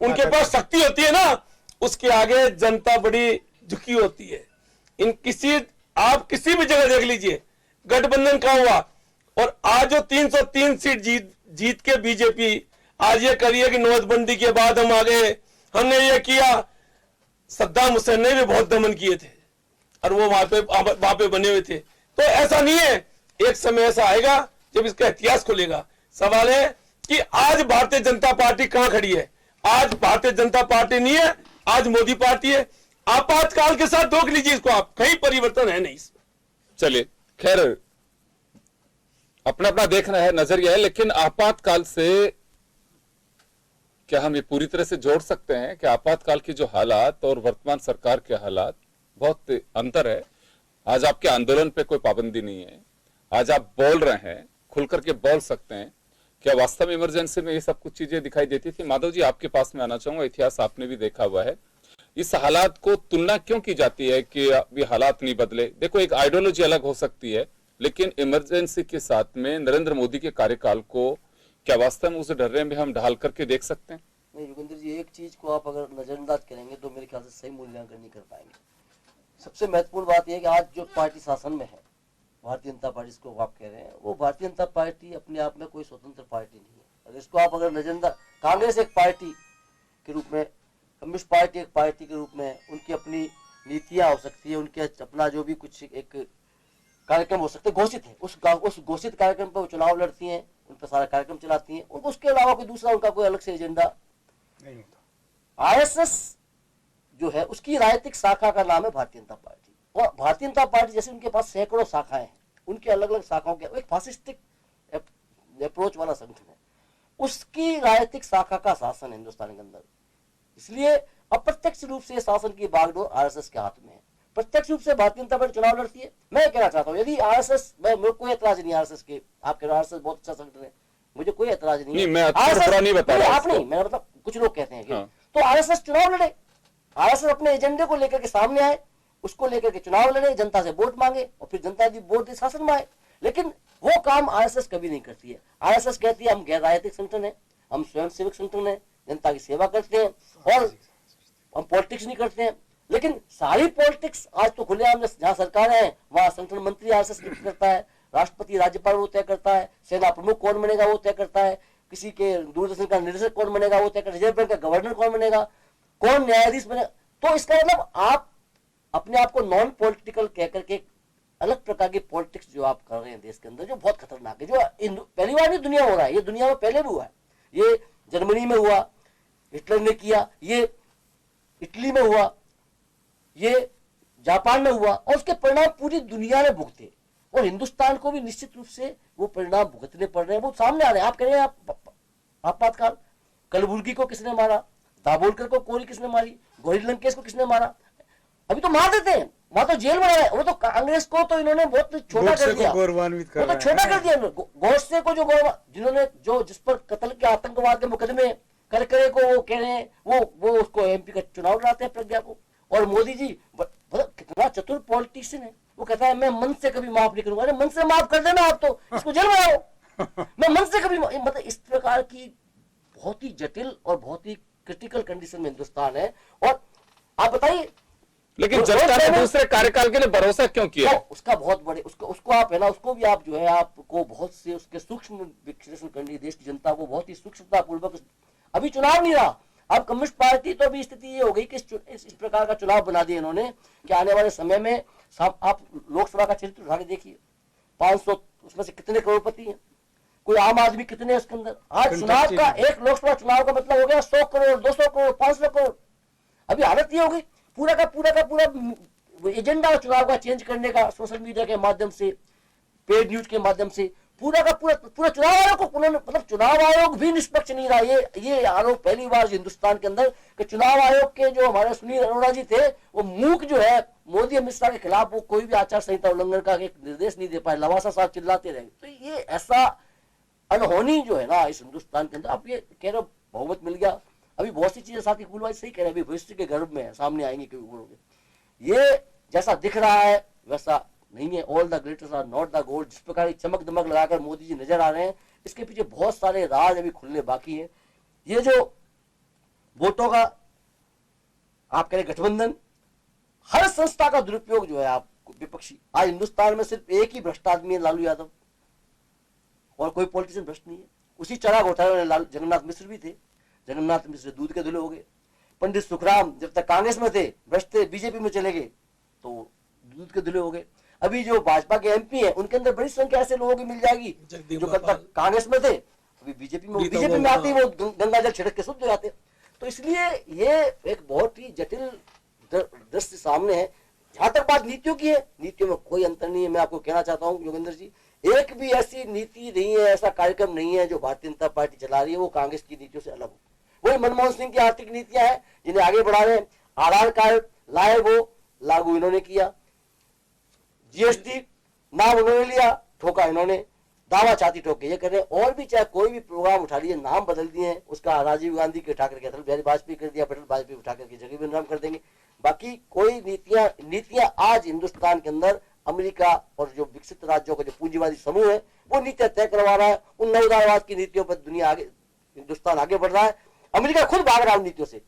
Speaker 6: उनके पास शक्ति होती है ना, उसके आगे जनता बड़ी झुकी होती है। आप किसी भी जगह देख लीजिए गठबंधन कहां हुआ। और आज जो 303 सीट जीत के बीजेपी आज ये करिए कि नोटबंदी के बाद हम आ गए, हमने ये किया। सद्दाम हुसैन ने भी बहुत दमन किए थे और वो वहां पे बने हुए थे। तो ऐसा नहीं है, एक समय ऐसा आएगा जब इसका इतिहास खुलेगा। सवाल है कि आज भारतीय जनता पार्टी कहां खड़ी है? आज भारतीय जनता पार्टी नहीं है, आज मोदी पार्टी है। आपातकाल के साथ रोक लीजिए इसको, आप कहीं परिवर्तन है नहीं इसमें।
Speaker 2: चलिए, खैर अपना अपना देखना है, नजरिया है, लेकिन आपातकाल से क्या हम ये पूरी तरह से जोड़ सकते हैं कि आपातकाल की जो हालात और वर्तमान सरकार के हालात बहुत अंतर है। आज आपके आंदोलन पे कोई पाबंदी नहीं है, आज आप बोल रहे हैं, खुल करके बोल सकते हैं। क्या वास्तव में इमरजेंसी में ये सब कुछ चीजें दिखाई देती थी? माधव जी, आपके पास में आना चाहूंगा, इतिहास आपने भी देखा हुआ है। इस हालात को तुलना क्यों की जाती है कि अभी हालात नहीं बदले? देखो, एक आइडियोलॉजी अलग हो सकती है, लेकिन इमरजेंसी के साथ में नरेंद्र मोदी के कार्यकाल को क्या वास्तव में उस ढर्रे में हम ढाल करके देख सकते हैं?
Speaker 7: नहीं योगेंद्र जी, एक चीज को आप अगर नजरअंदाज करेंगे तो मेरे ख्याल से सही मूल्यांकन नहीं कर पाएंगे। सबसे महत्वपूर्ण बात यह है कि आज जो पार्टी शासन में है, भारतीय जनता पार्टी जिसको आप कह रहे हैं, वो भारतीय जनता पार्टी अपने आप में कोई स्वतंत्र पार्टी नहीं है। अगर इसको आप अगर नजरअंदाज, कांग्रेस एक पार्टी के रूप में, कम्युनिस्ट पार्टी एक पार्टी के रूप में, उनकी अपनी नीतियां हो सकती है, उनके अपना जो भी कुछ एक कार्यक्रम हो सकते घोषित है, उस घोषित कार्यक्रम पर वो चुनाव लड़ती हैं, उन पर सारा कार्यक्रम चलाती हैं, उनको उसके अलावा कोई दूसरा उनका कोई अलग से एजेंडा नहीं होता। आरएसएस जो है उसकी राजनीतिक शाखा का नाम है भारतीय जनता पार्टी, और भारतीय जनता पार्टी जैसे उनके पास सैकड़ों शाखाएं हैं, उनके अलग अलग शाखाओं के एक फासिस्टिक अप्रोच वाला संगठन है, उसकी राजनीतिक शाखा का शासन है हिंदुस्तान के अंदर। इसलिए अप्रत्यक्ष रूप से शासन की बागडोर आरएसएस के हाथ में है, प्रत्यक्ष रूप से भारतीय जनता पार्टी चुनाव लड़ती है। मैं कहना चाहता हूँ, यदि आरएसएस, मेरे कोई एतराज नहीं आरएसएस के, आप कह रहे हो आरएसएस बहुत अच्छा संगठन है, मुझे कोई एतराज नहीं है।
Speaker 2: मैं अच्छा नहीं बता रहा,
Speaker 7: आप नहीं, मैंने मतलब कुछ लोग कहते हैं तो आरएसएस चुनाव लड़े, आरएसएस अपने एजेंडे को लेकर के सामने आए, उसको लेकर के चुनाव लड़े, जनता से वोट मांगे और फिर जनता यदि वोट दे शासन में आए। लेकिन वो काम आरएसएस कभी नहीं करती है। आरएसएस कहती है हम गैर राजनीतिक संगठन है, हम स्वयं सेवक संगठन है, जनता की सेवा करते हैं और हम पॉलिटिक्स नहीं करते हैं। लेकिन सारी पॉलिटिक्स आज तो खुलेआम जहां सरकार है वहां संगठन मंत्री आरएसएस करता है, राष्ट्रपति राज्यपाल वो तय करता है, सेना प्रमुख कौन बनेगा वो तय करता है, किसी के दूरदर्शन का निदेशक कौन बनेगा वो तय करता है, रिजर्व बैंक का गवर्नर कौन बनेगा, कौन न्यायाधीश बनेगा। तो इसका मतलब आप अपने आप को नॉन पॉलिटिकल कह करके अलग प्रकार की पॉलिटिक्स जो आप कर रहे हैं देश के अंदर, जो बहुत खतरनाक है, जो पहली बार नहीं दुनिया हो रहा है, ये दुनिया में पहले भी हुआ है, ये जर्मनी में हुआ, हिटलर ने किया, ये इटली में हुआ, ये जापान में हुआ, और उसके परिणाम पूरी दुनिया ने भुगते और हिंदुस्तान को भी निश्चित रूप से वो परिणाम भुगतने पड़ रहे हैं, वो सामने आ रहे हैं। आप कह रहे हैं आपातकाल, कलबुर्गी को किसने मारा, दाभोलकर को कोरी किसने मारी, गौरी लंकेश को किसने मारा, अभी तो मार देते हैं, वहां तो जेल में है। वो तो कांग्रेस को तो इन्होंने बहुत छोटा कर दिया, वो तो छोटा कर दिया गोडसे को, जो जिन्होंने जो जिस पर कत्ल के आतंकवाद के मुकदमे करकरे को वो कह रहे हैं, वो उसको एमपी का चुनाव लड़ाते हैं प्रज्ञा को। और मोदी जी कितना चतुर पॉलिटिशियन है, वो कहता है मैं मन से कभी माफ नहीं करूंगा। अरे मन से माफ कर देना, आप तो इसको जेल में आओ। मैं मन से कभी, मतलब इस प्रकार की बहुत ही जटिल और बहुत ही क्रिटिकल कंडीशन में हिंदुस्तान है। और आप बताइए,
Speaker 2: लेकिन जनता ने दूसरे कार्यकाल के लिए भरोसा क्यों किया?
Speaker 7: उसका बहुत बड़े उसको आप है ना, उसको भी आप जो है आपको बहुत से उसके सूक्ष्म विश्लेषण करनी, देश की जनता को बहुत ही सूक्ष्मता पूर्वक। अभी चुनाव नहीं रहा, अब कम्युनिस्ट पार्टी तो अभी स्थिति ये हो गई कि इस प्रकार का चुनाव बना दिया इन्होंने कि आने वाले समय में आप लोकसभा का चरित्र उठा के देखिए, 500 उसमें से कितने करोड़पति हैं, कोई आम आदमी कितने हैं उसके अंदर। आज चुनाव का, एक लोकसभा चुनाव का मतलब हो गया 100 करोड़, 200 करोड़, 500 करोड़। अभी हालत ये हो गई, पूरा का पूरा एजेंडा चुनाव का चेंज करने का, सोशल मीडिया के माध्यम से, पेड न्यूज के माध्यम से पूरा का पूरा चुनाव आयोग को उन्होंने, मतलब चुनाव आयोग भी निष्पक्ष नहीं रहा। ये आरोप पहली बार हिंदुस्तान के अंदर कि चुनाव आयोग के जो हमारे सुनील अरोड़ा जी थे, वो मूक जो है मोदी अमित शाह के खिलाफ वो कोई भी आचार संहिता उल्लंघन का एक निर्देश नहीं दे पाए। लवासा साहब चिल्लाते रहे। तो ये ऐसा अनहोनी जो है ना इस हिंदुस्तान के अंदर। आप ये कह रहे हो बहुमत मिल गया, अभी बहुत सी चीजें साथी कुलवाई सही कह रहे हैं, अभी भविष्य के गर्भ में सामने आएंगे कभी उभरोगे। ये जैसा दिख रहा है वैसा नहीं है। All the glitters are not the gold. जिस प्रकार की चमक दमक लगाकर मोदी जी नजर आ रहे हैं, इसके पीछे बहुत सारे राज अभी खुलने बाकी है। ये जो वोटों का आप कह रहे गठबंधन, हर संस्था का दुरुपयोग जो है आप विपक्षी, आज हिंदुस्तान में सिर्फ एक ही भ्रष्ट आदमी है, लालू यादव, और कोई पॉलिटिशियन भ्रष्ट नहीं है। उसी चढ़ा घोटाले में जगन्नाथ मिश्र भी थे। जगन्नाथ मिश्र दूध के धुले हो गए। पंडित सुखराम जब तक कांग्रेस में थे भ्रष्ट थे, बीजेपी में चले गए तो दूध के धुले हो गए। अभी जो भाजपा के एमपी हैं उनके अंदर बड़ी संख्या ऐसे लोगों की मिल जाएगी जो कल तक कांग्रेस में थे, अभी बीजेपी में आते ही वो गंगा जल छिड़क के शुद्ध हो जाते। तो इसलिए ये एक बहुत ही जटिल दृश्य सामने है। जहां तक बात नीतियों की है, नीतियों में कोई अंतर नहीं है। मैं आपको कहना चाहता हूं योगेंद्र जी, एक भी ऐसी नीति नहीं है, ऐसा कार्यक्रम नहीं है जो भारतीय जनता पार्टी चला रही है वो कांग्रेस की नीतियों से अलग हो। वही मनमोहन सिंह की आर्थिक नीतियां हैं जिन्हें आगे बढ़ा रहे हैं। आधार कार्ड लाए वो लागू इन्होंने किया, जीएसटी नाम उन्होंने लिया, ठोका इन्होंने, दावा चाहती ठोके ये कर रहे हैं। और भी चाहे कोई भी प्रोग्राम उठा लिए, नाम बदल दिए हैं, उसका राजीव गांधी के उठा करके अटल बिहारी वाजपेयी कर दिया, अटल वाजपेयी उठा करके जगह नाम कर देंगे। बाकी कोई नीतियां आज हिंदुस्तान के अंदर अमेरिका और जो विकसित राज्यों का जो पूंजीवादी समूह है वो नीतियां तय करवा रहा है। उन नवोदारवाद की नीतियों पर दुनिया आगे, हिंदुस्तान आगे बढ़ रहा है। अमेरिका खुद भाग रहा है उन नीतियों से,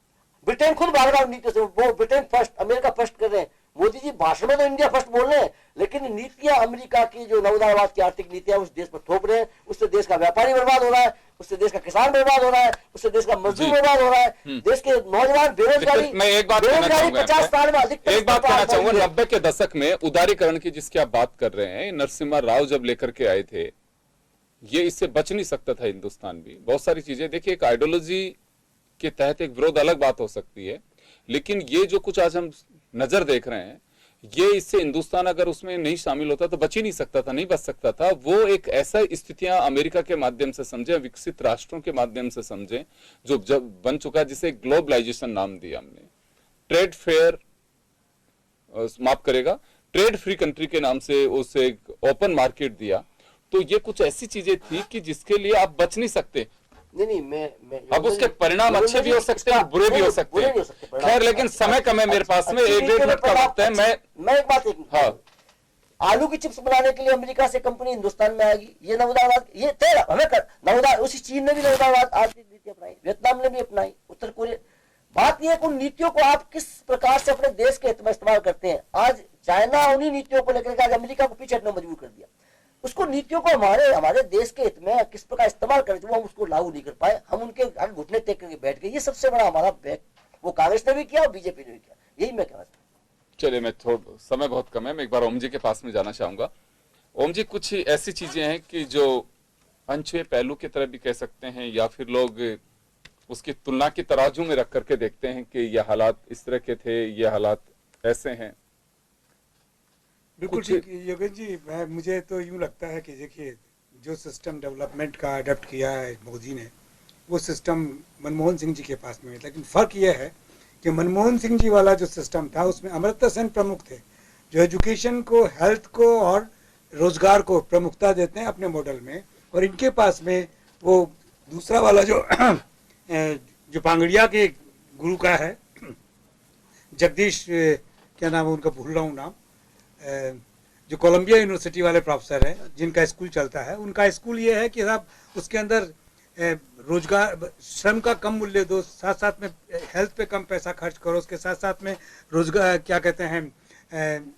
Speaker 7: ब्रिटेन खुद भाग रहा है उन नीतियों से। वो ब्रिटेन फर्स्ट, अमेरिका फर्स्ट कर रहे हैं। मोदी जी भाषण में तो इंडिया फर्स्ट बोल रहे हैं, लेकिन नीतियां अमेरिका की जो नवोदारवाद की आर्थिक नीतियां उस देश पर थोप रहे हैं। उससे देश का व्यापारी बर्बाद हो रहा है, उससे देश का किसान बर्बाद हो रहा है, उससे देश का मजदूर बर्बाद हो रहा है, देश के नौजवान बेरोजगारी।
Speaker 2: मैं एक बात कहना चाहूंगा,
Speaker 7: 50 साल में अधिकतम,
Speaker 2: एक बात कहना चाहूंगा, 90 के दशक में उदारीकरण की जिसकी आप बात कर रहे हैं, नरसिम्हा राव जब लेकर के आए थे, ये इससे बच नहीं सकता था हिंदुस्तान भी। बहुत सारी चीजें देखिए, एक आइडियोलॉजी के तहत एक विरोध अलग बात हो सकती है, लेकिन ये जो कुछ आज हम नजर देख रहे हैं, ये इससे हिंदुस्तान अगर उसमें नहीं शामिल होता तो बच ही नहीं सकता था, नहीं बच सकता था। वो एक ऐसा स्थितियां अमेरिका के माध्यम से समझे, विकसित राष्ट्रों के माध्यम से समझे, जो जब बन चुका, जिसे ग्लोबलाइजेशन नाम दिया हमने, ट्रेड फेयर, माफ करेगा, ट्रेड फ्री कंट्री के नाम से उसे ओपन मार्केट दिया। तो ये कुछ ऐसी चीजें थी कि जिसके लिए आप बच नहीं सकते।
Speaker 7: नहीं, मैं
Speaker 2: अब उसके परिणाम अच्छे भी हो सकते हैं, बुरे भी हो सकते हैं। खैर, लेकिन समय कम है मेरे पास में, 1-1.5 मिनट का वक्त है।
Speaker 7: मैं एक बात,
Speaker 2: हाँ,
Speaker 7: आलू की चिप्स बनाने के लिए अमेरिका से कंपनी हिंदुस्तान में आएगी, ये नवोदारवाद, ये तेरा हमें कर नवोदार। उसी चीन ने भी नवोदारवाद आर्थिक नीति अपनाई, वियतनाम ने भी अपनाई, उत्तर कोरिया। बात यह है कि उन नीतियों को आप किस प्रकार से अपने देश के हित में इस्तेमाल करते हैं। आज चाइना उन्हीं नीतियों को लेकर आज अमेरिका को पीछे हटने मजबूर कर दिया। उसको नीतियों को हमारे देश के हित में किस प्रकार इस्तेमाल करें, वो हम उसको लागू नहीं कर पाए। हम उनके आगे घुटने टेक करके बैठ गए। ये सबसे बड़ा हमारा बैक, वो कांग्रेस ने भी किया और बीजेपी ने भी किया। यही मैं कहना चाहता हूँ।
Speaker 2: चलिए, मैं थोड़ा, समय बहुत कम है, मैं एक बार ओम जी के पास में जाना चाहूंगा। ओम जी, कुछ ऐसी चीजें हैं कि जो अनछुए पहलू की तरह भी कह सकते हैं, या फिर लोग उसकी तुलना की तराजू में रख करके देखते हैं कि ये हालात इस तरह के थे, ये हालात ऐसे हैं।
Speaker 5: बिल्कुल ठीक योगेश जी, मुझे तो यूँ लगता है कि देखिए, जो सिस्टम डेवलपमेंट का अडॉप्ट किया है मोदी ने, वो सिस्टम मनमोहन सिंह जी के पास में है। लेकिन फ़र्क यह है कि मनमोहन सिंह जी वाला जो सिस्टम था उसमें अमर्त्य सेन प्रमुख थे, जो एजुकेशन को, हेल्थ को और रोजगार को प्रमुखता देते हैं अपने मॉडल में। और इनके पास में वो दूसरा वाला जो पांगड़िया के गुरु का है, जगदीश, क्या नाम है उनका, भूल रहा हूँ नाम, जो कोलंबिया यूनिवर्सिटी वाले प्रोफेसर हैं जिनका स्कूल चलता है, उनका स्कूल ये है कि साहब उसके अंदर रोजगार, श्रम का कम मूल्य दो, साथ साथ में हेल्थ पे कम पैसा खर्च करो, उसके साथ साथ में रोजगार, क्या कहते हैं,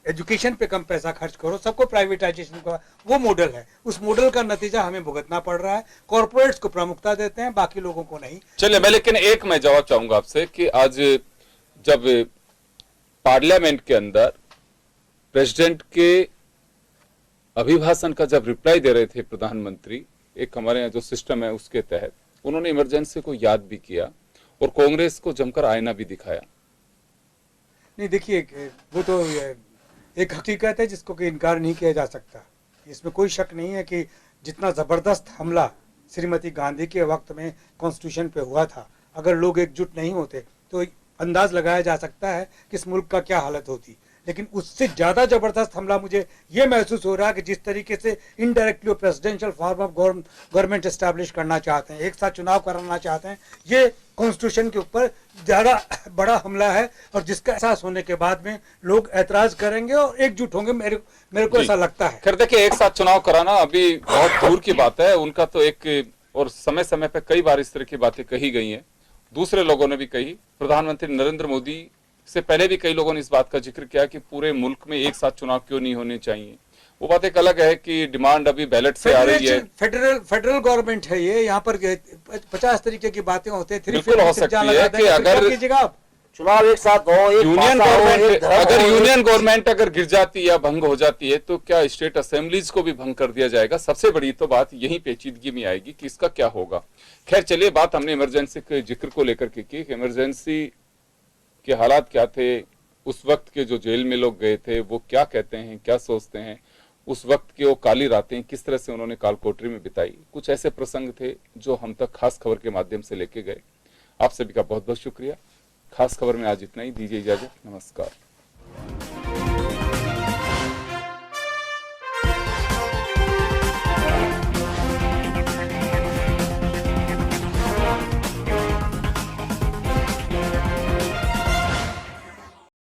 Speaker 5: एजुकेशन पे कम पैसा खर्च करो, सबको प्राइवेटाइजेशन का वो मॉडल है। उस मॉडल का नतीजा हमें भुगतना पड़ रहा है। कॉर्पोरेट्स को प्रमुखता देते हैं, बाकी लोगों को नहीं।
Speaker 2: चलिए, मैं लेकिन एक मैं जवाब चाहूंगा आपसे कि आज जब पार्लियामेंट के अंदर प्रेसिडेंट के अभिभाषण का जब रिप्लाई दे रहे थे प्रधानमंत्री, एक हमारे यहाँ जो सिस्टम है उसके तहत, उन्होंने इमरजेंसी को याद भी किया और कांग्रेस को जमकर आईना भी दिखाया।
Speaker 5: नहीं देखिए, वो तो एक हकीकत है जिसको कि इनकार नहीं किया जा सकता। इसमें कोई शक नहीं है कि जितना ज़बरदस्त हमला श्रीमती गांधी के वक्त में कॉन्स्टिट्यूशन पे हुआ था, अगर लोग एकजुट नहीं होते तो अंदाज लगाया जा सकता है कि इस मुल्क का क्या हालत होती। लेकिन उससे ज़्यादा ज़बरदस्त हमला मुझे ये महसूस हो रहा है कि जिस तरीके से indirectly presidential form of government establish करना चाहते हैं, एक साथ चुनाव कराना चाहते हैं, ये कॉन्स्टिट्यूशन के ऊपर ज़्यादा बड़ा हमला है और जिसका एहसास होने के बाद में लोग ऐतराज करेंगे और एकजुट होंगे। मेरे को ऐसा लगता है।
Speaker 2: खैर देखिए, एक साथ चुनाव कराना अभी बहुत दूर की बात है, उनका तो एक, और समय समय पे कई बार इस तरह की बातें कही गई हैं, दूसरे लोगों ने भी कही। प्रधानमंत्री नरेंद्र मोदी से पहले भी कई लोगों ने इस बात का जिक्र किया कि पूरे मुल्क में एक साथ चुनाव क्यों नहीं होने चाहिए। वो बात एक अलग है कि डिमांड अभी बैलेट से आ रही है।
Speaker 5: फेडरल गवर्नमेंट है ये, यहाँ पर 50 तरीके की बातें होते हैं।
Speaker 2: बिल्कुल हो सकती है कि अगर
Speaker 7: चुनाव एक साथ हो,
Speaker 2: यूनियन गवर्नमेंट, अगर यूनियन गवर्नमेंट अगर गिर जाती है या भंग हो जाती है तो क्या स्टेट असेंबलीज को भी भंग कर दिया जाएगा? सबसे बड़ी तो बात यही पेचीदगी में आएगी कि इसका क्या होगा। खैर चलिए, बात हमने इमरजेंसी के जिक्र को लेकर के की, इमरजेंसी के हालात क्या थे, उस वक्त के जो जेल में लोग गए थे वो क्या कहते हैं, क्या सोचते हैं, उस वक्त की वो काली रातें किस तरह से उन्होंने कालकोठरी में बिताई, कुछ ऐसे प्रसंग थे जो हम तक खास खबर के माध्यम से लेके गए। आप सभी का बहुत बहुत शुक्रिया। खास खबर में आज इतना ही, दीजिए इजाजत, नमस्कार।